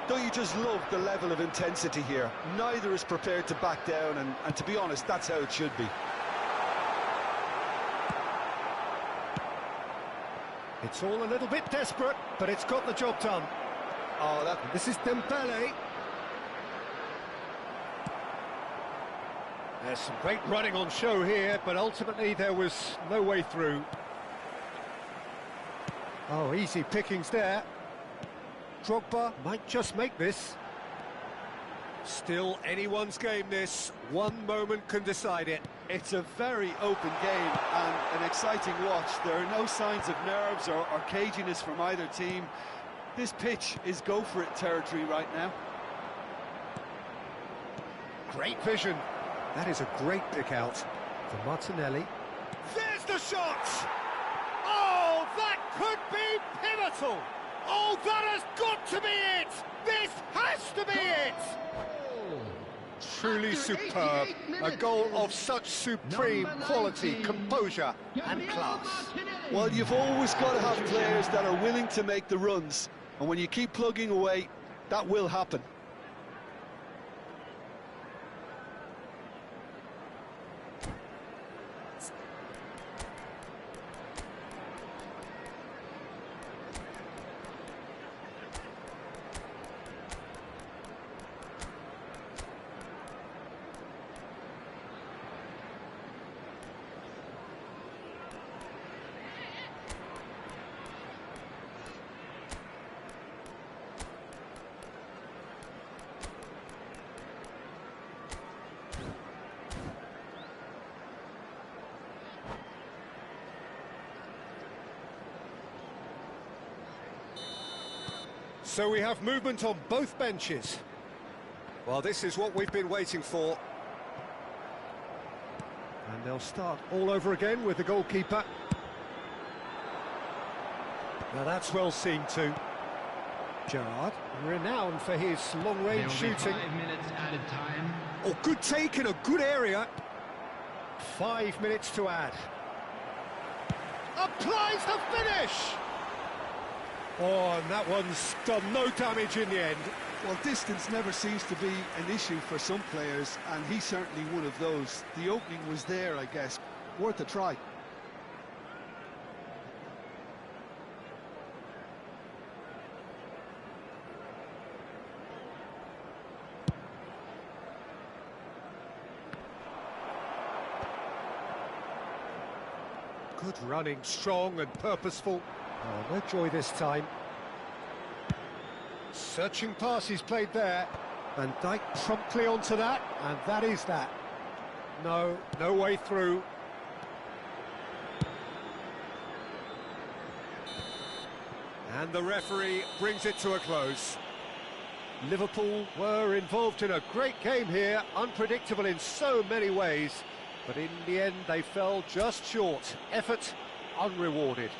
Don't you just love the level of intensity here? Neither is prepared to back down, and to be honest, that's how it should be. It's all a little bit desperate, but it's got the job done. Oh, This is Dembele. There's some great running on show here, but ultimately there was no way through. Oh, easy pickings there. Drogba might just make this. Still anyone's game this. One moment can decide it. It's a very open game and an exciting watch. There are no signs of nerves or caginess from either team. This pitch is go-for-it territory right now. Great vision. That is a great pick out for Martinelli. There's the shot! Oh, that could be pivotal! Oh, that has got to be it! This has to be it! Truly superb. A goal of such supreme quality, composure and class. Well, you've always got to have players that are willing to make the runs, and when you keep plugging away, that will happen. So we have movement on both benches. Well, this is what we've been waiting for. And they'll start all over again with the goalkeeper. Now that's well seen too. Gerrard, renowned for his long-range shooting. 5 minutes added time. Oh, good take in a good area. 5 minutes to add. Applies the finish! Oh, and that one's done no damage in the end. Well, distance never seems to be an issue for some players, and he's certainly one of those. The opening was there, I guess. Worth a try. Good running, strong and purposeful. Oh, no joy this time. Searching pass is played there. Van Dijk promptly onto that, and that is that. No way through. And the referee brings it to a close. Liverpool were involved in a great game here, unpredictable in so many ways, but in the end they fell just short. Effort unrewarded.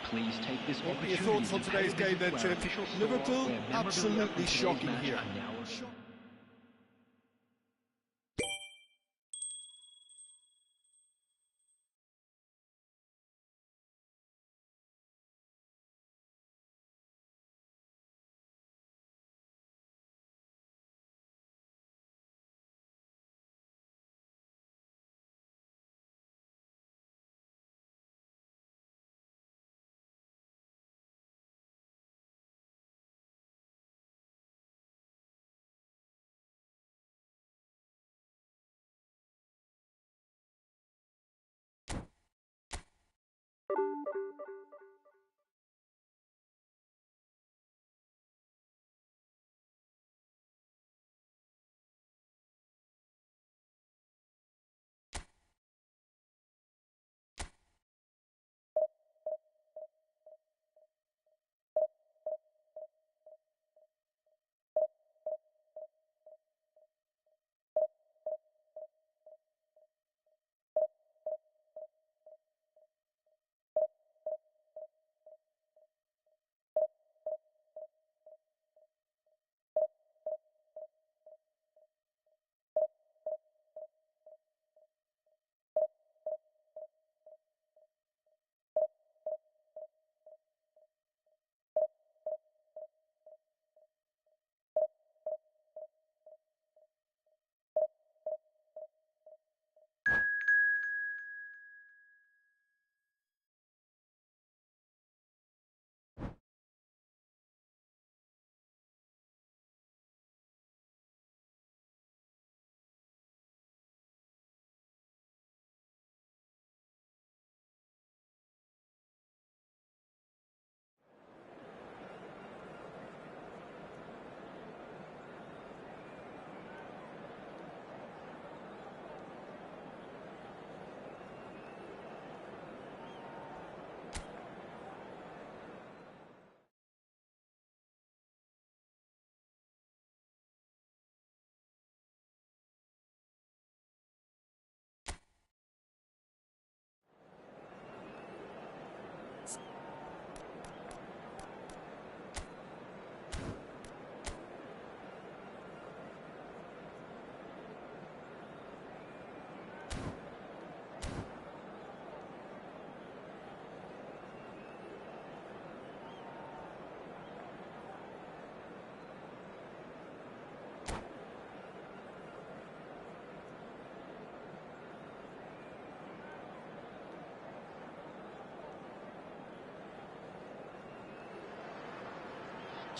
Please take this What are your opportunity thoughts on to today's pay a game then, visit to our Jim? official store Liverpool, where memorabilia absolutely from today's shocking match here. are now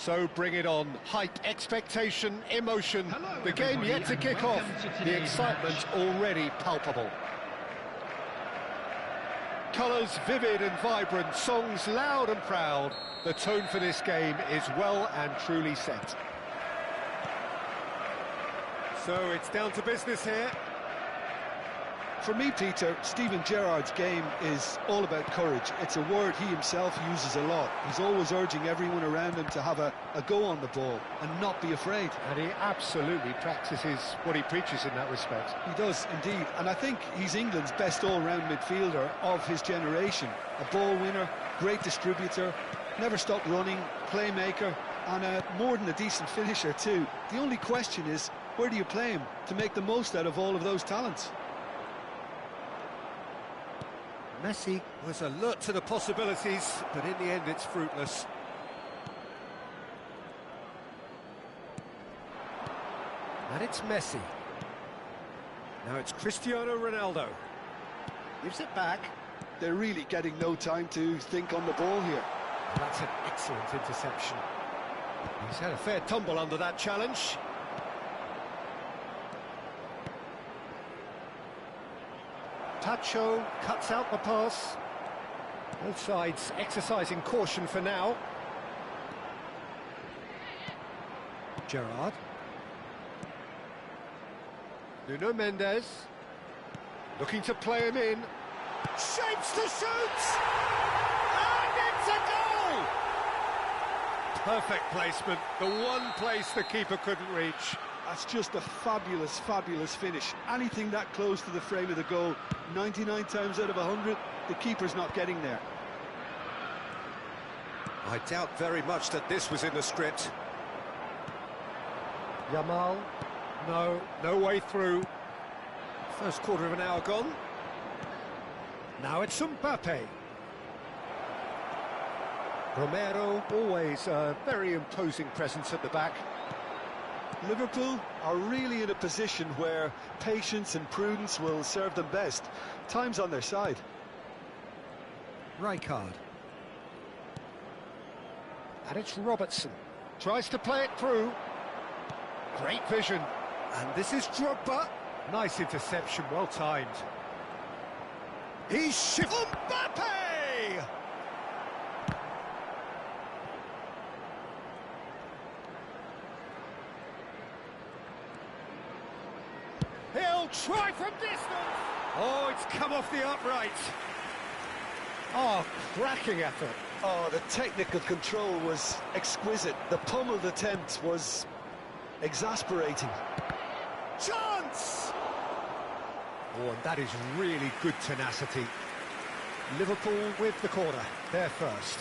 So bring it on. Hype, expectation, emotion. Hello, The game everybody, yet to and kick off. welcome to The today's excitement match. already palpable. Colours vivid and vibrant, songs loud and proud. The tone for this game is well and truly set. So it's down to business here. For me, Peter, Steven Gerrard's game is all about courage. It's a word he himself uses a lot. He's always urging everyone around him to have a go on the ball and not be afraid. And he absolutely practices what he preaches in that respect. He does, indeed. And I think he's England's best all-round midfielder of his generation. A ball winner, great distributor, never stopped running, playmaker, and more than a decent finisher too. The only question is, where do you play him to make the most out of all of those talents? Messi was alert to the possibilities, but in the end it's fruitless. And it's Messi. Now it's Cristiano Ronaldo. Gives it back. They're really getting no time to think on the ball here. That's an excellent interception. He's had a fair tumble under that challenge. Tacho cuts out the pass. Both sides exercising caution for now. Gerrard. Nuno Mendes. Looking to play him in. Shapes to shoot! And it's a goal! Perfect placement. The one place the keeper couldn't reach. That's just a fabulous, fabulous finish. Anything that close to the frame of the goal, 99 times out of 100, the keeper's not getting there. I doubt very much that this was in the script. Yamal, no way through. First quarter of an hour gone. Now it's Mbappe. Romero, always a very imposing presence at the back. Liverpool are really in a position where patience and prudence will serve them best. Time's on their side. Rijkaard. And it's Robertson. Tries to play it through. Great vision. And this is Drogba. Nice interception, well timed. He's shifted. Mbappe! He'll try from distance. Oh, it's come off the upright. Oh, cracking effort. Oh, the technical control was exquisite. The pummeled attempt was exasperating. Chance! Oh, and that is really good tenacity. Liverpool with the corner. They're first.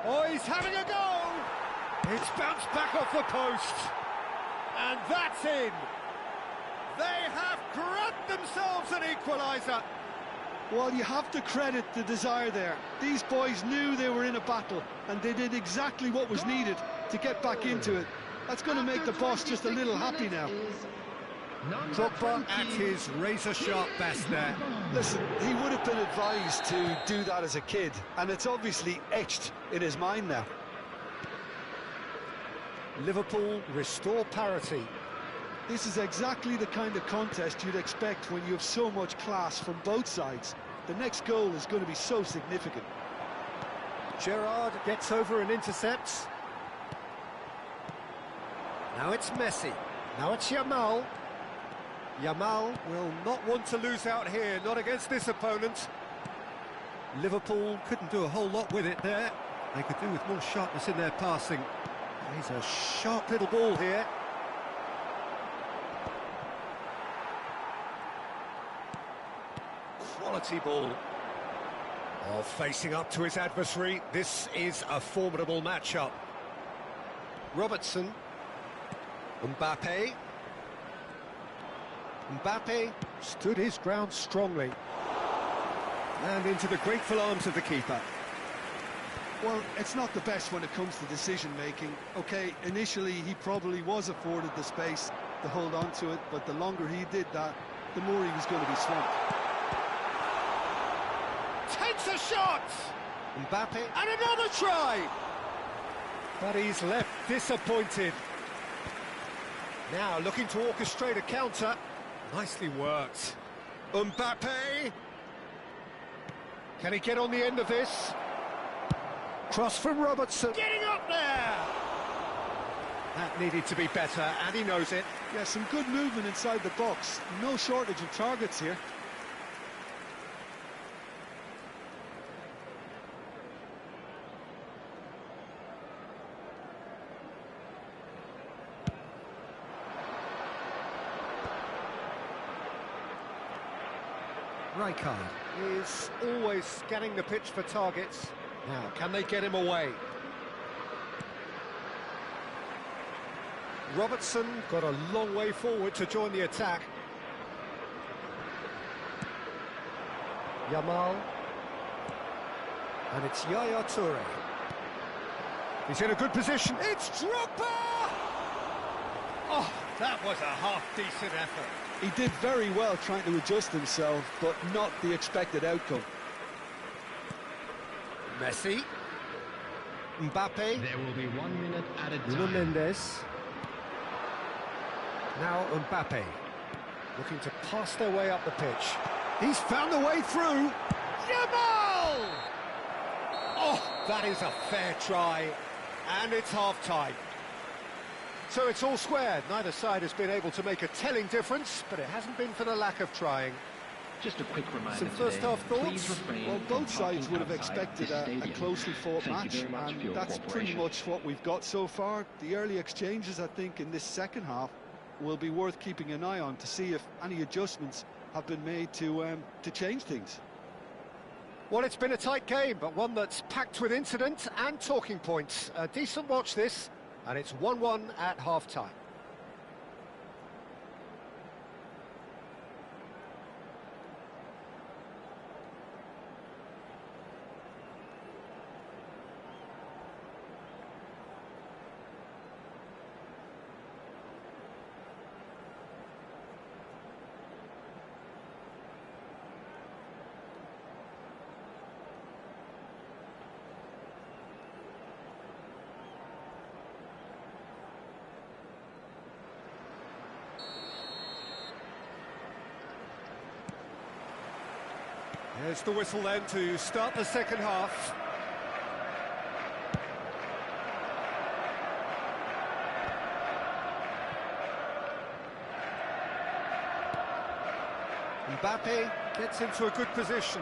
Oh, he's having a go! It's bounced back off the post. And that's in. They have grabbed themselves an equaliser. Well, you have to credit the desire there. These boys knew they were in a battle, and they did exactly what was needed to get back into it. That's going to make the boss just a little happy now. Drogba at his razor-sharp best there. Listen, he would have been advised to do that as a kid, and it's obviously etched in his mind now. Liverpool restore parity. This is exactly the kind of contest you'd expect when you have so much class from both sides. The next goal is going to be so significant. Gerrard gets over and intercepts. Now it's Messi. Now it's Yamal. Yamal will not want to lose out here, not against this opponent. Liverpool couldn't do a whole lot with it there. They could do with more sharpness in their passing. He's a sharp little ball here. Quality ball. Oh, facing up to his adversary, this is a formidable matchup. Robertson. Mbappe. Mbappe stood his ground strongly. And into the grateful arms of the keeper. Well, it's not the best when it comes to decision-making. OK, initially he probably was afforded the space to hold on to it, but the longer he did that, the more he was going to be swamped. Takes a shot! Mbappe, and another try! But he's left disappointed. Now looking to orchestrate a counter. Nicely worked. Mbappe! Can he get on the end of this? Cross from Robertson. Getting up there! That needed to be better, and he knows it. Yeah, some good movement inside the box. No shortage of targets here. Rijkaard is always scanning the pitch for targets. Now, can they get him away? Robertson got a long way forward to join the attack. Yamal. And it's Yaya Toure. He's in a good position. It's Drogba! Oh, that was a half-decent effort. He did very well trying to adjust himself, but not the expected outcome. Messi. Mbappe. There will be 1 minute added Nuno time. Mendes. Now Mbappe. Looking to pass their way up the pitch. He's found the way through. Yamal! Oh, that is a fair try. And it's half-time. So it's all square. Neither side has been able to make a telling difference, but it hasn't been for the lack of trying. Just a quick reminder Some first today, half thoughts? please refrain Well, from both sides parking would have outside expected this a stadium. closely fought Thank match, you very much for and your that's pretty cooperation. much what we've got so far. The early exchanges, I think, in this second half will be worth keeping an eye on to see if any adjustments have been made to change things. Well, it's been a tight game, but one that's packed with incident and talking points. A decent watch this, and it's 1-1 at half-time. There's the whistle then to start the second half. Mbappe gets into a good position.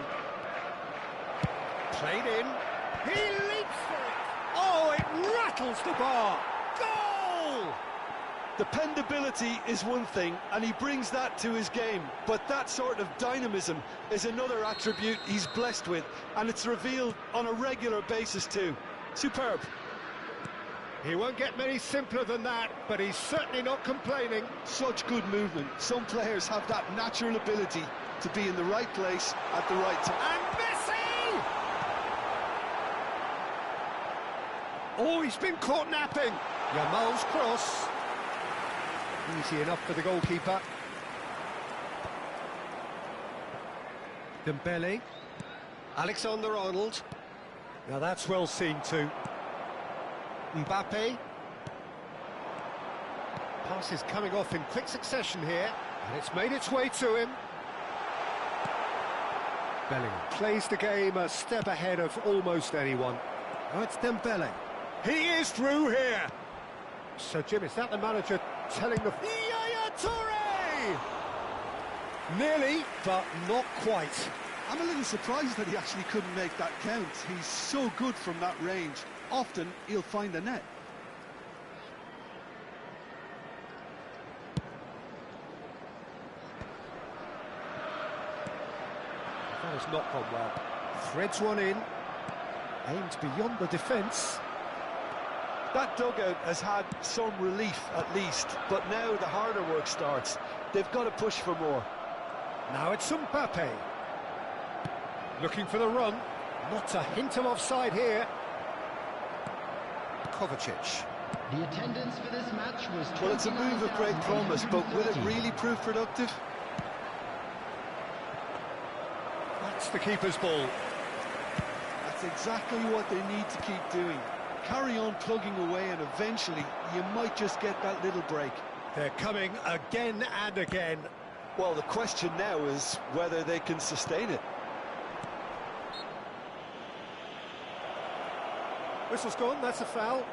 Played in. He leaps for it. Oh, it rattles the bar. Goal! Dependability is one thing, and he brings that to his game, but that sort of dynamism is another attribute he's blessed with, and it's revealed on a regular basis too. Superb. He won't get many simpler than that, but he's certainly not complaining. Such good movement. Some players have that natural ability to be in the right place at the right time. And Messi! Oh, he's been caught napping. Yamal's cross. Easy enough for the goalkeeper. Dembele. Alexander-Arnold. Now that's well seen too. Mbappe. Pass is coming off in quick succession here, and it's made its way to him. Bellingham plays the game a step ahead of almost anyone. Now it's Dembele. He is through here. So Jim, is that the manager telling the... Yaya Toure! Nearly, but not quite. I'm a little surprised that he actually couldn't make that count. He's so good from that range. Often he'll find the net. That has not gone well. Threads one in. Aimed beyond the defence. That dugout has had some relief at least, but now the harder work starts. They've got to push for more. Now it's Mbappe. Looking for the run. Not a hint of offside here. Kovacic. The attendance for this match was Well, it's a move of great promise, but will it 29,830. really prove productive? That's the keeper's ball. That's exactly what they need to keep doing. Carry on plugging away, and eventually you might just get that little break. They're coming again and again. Well, the question now is whether they can sustain it. Whistle's gone, that's a foul.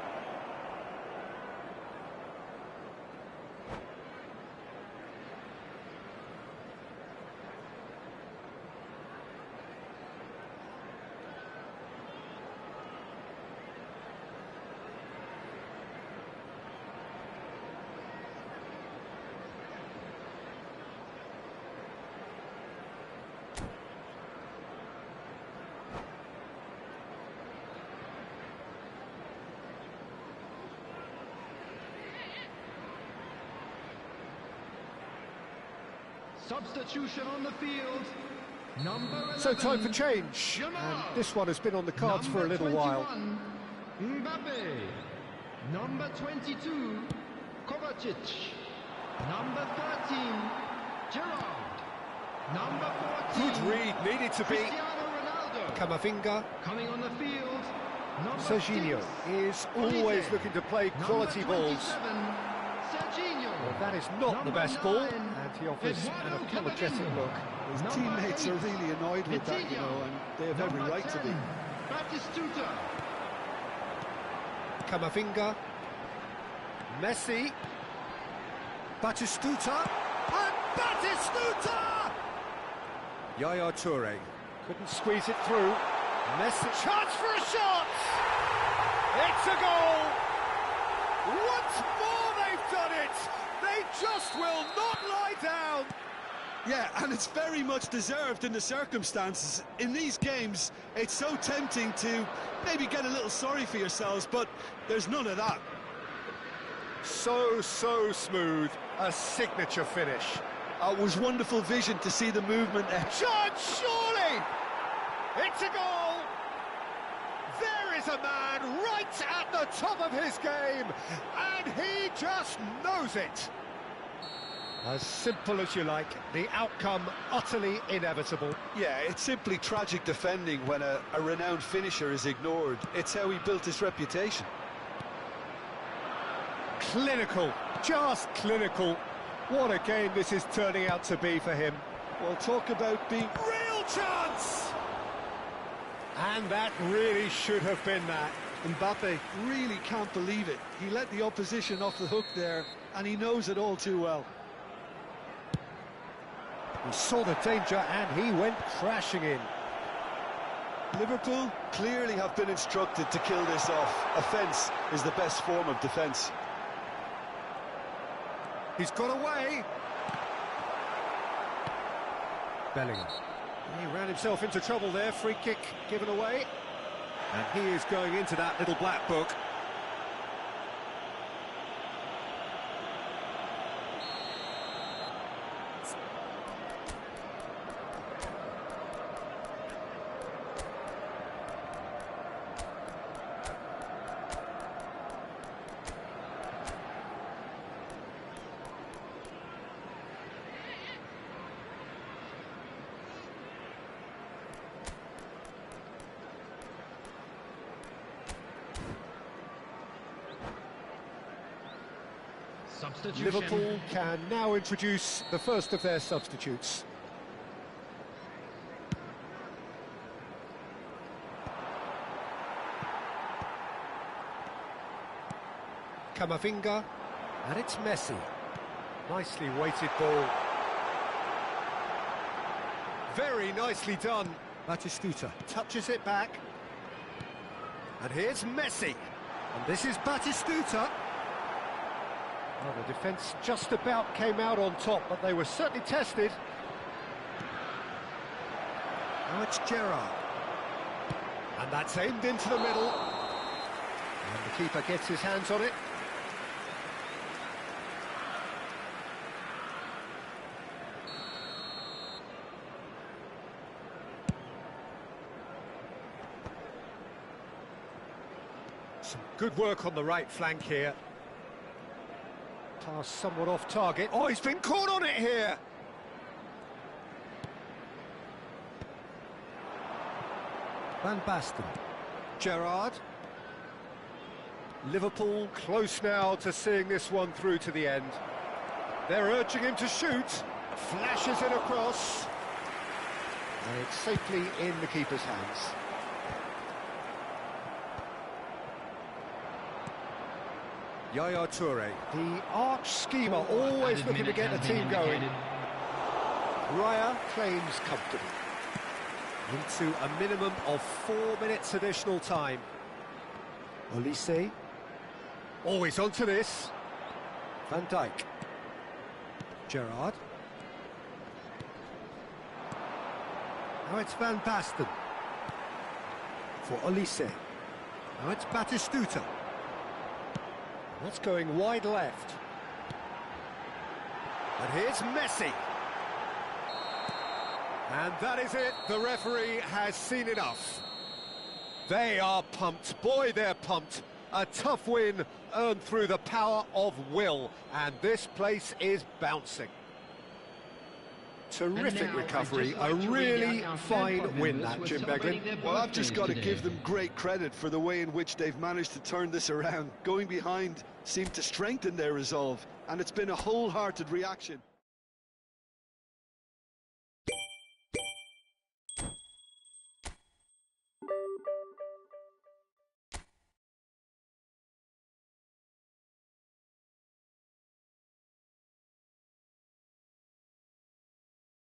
Substitution on the field. Number 11. So time for change. Jamal. And this one has been on the cards for a little while. Number 21, Mbappe. Number 22, Kovacic. Number 13, Gerrard. Number 14, Good read, needed to be. Cristiano Ronaldo. Camavinga. Coming on the field, number Serginho 6, is always Olise. looking to play quality Number balls. 27, Serginho. Well, that is not the Number best ball, 9, and he offers an Eduardo apologetic Camavinga. look. His Number teammates are 8, really annoyed with that, you Vitinho. know, and they have every Number right to be. 10, Batistuta. Camavinga. Messi. Batistuta. And Batistuta! Yaya Toure couldn't squeeze it through. Messi. Chance for a shot! It's a goal! Once more they've done it! They just will not lie down! Yeah, and it's very much deserved in the circumstances. In these games, it's so tempting to maybe get a little sorry for yourselves, but there's none of that. So smooth. A signature finish. It was wonderful vision to see the movement there. Chance, surely! It's a goal! There is a man right at the top of his game, and he just knows it. As simple as you like, the outcome utterly inevitable. Yeah, it's simply tragic defending when a renowned finisher is ignored. It's how he built his reputation. Clinical, just clinical. What a game this is turning out to be for him. Well, talk about being... Real chance! And that really should have been that. Mbappe really can't believe it. He let the opposition off the hook there, and he knows it all too well. He saw the danger and he went crashing in. Liverpool clearly have been instructed to kill this off. Offence is the best form of defence. He's got away. Bellingham. He ran himself into trouble there. Free kick given away. And he is going into that little black book. Substitution. Liverpool can now introduce the first of their substitutes. Camavinga, and it's Messi. Nicely weighted ball. Very nicely done. Batistuta touches it back. And here's Messi. And this is Batistuta. Well, the defence just about came out on top, but they were certainly tested. Now it's Gerrard. And that's aimed into the middle. And the keeper gets his hands on it. Some good work on the right flank here. Pass somewhat off target. Oh, he's been caught on it here! Van Basten. Gerrard. Liverpool close now to seeing this one through to the end. They're urging him to shoot. Flashes it across. And it's safely in the keeper's hands. Yaya Toure, the arch schemer, always looking to get the team going. Raya claims comfortably. Into a minimum of 4 minutes additional time. Olise. Always onto this. Van Dijk. Gerrard. Now it's Van Basten. For Olise. Now it's Batistuta. That's going wide left. And here's Messi. And that is it. The referee has seen enough. They are pumped. Boy, they're pumped. A tough win earned through the power of will. And this place is bouncing. Terrific recovery. A really fine win, that, Jim Beglin. Well, I've just got to give them great credit for the way in which they've managed to turn this around. Going behind seemed to strengthen their resolve, and it's been a wholehearted reaction.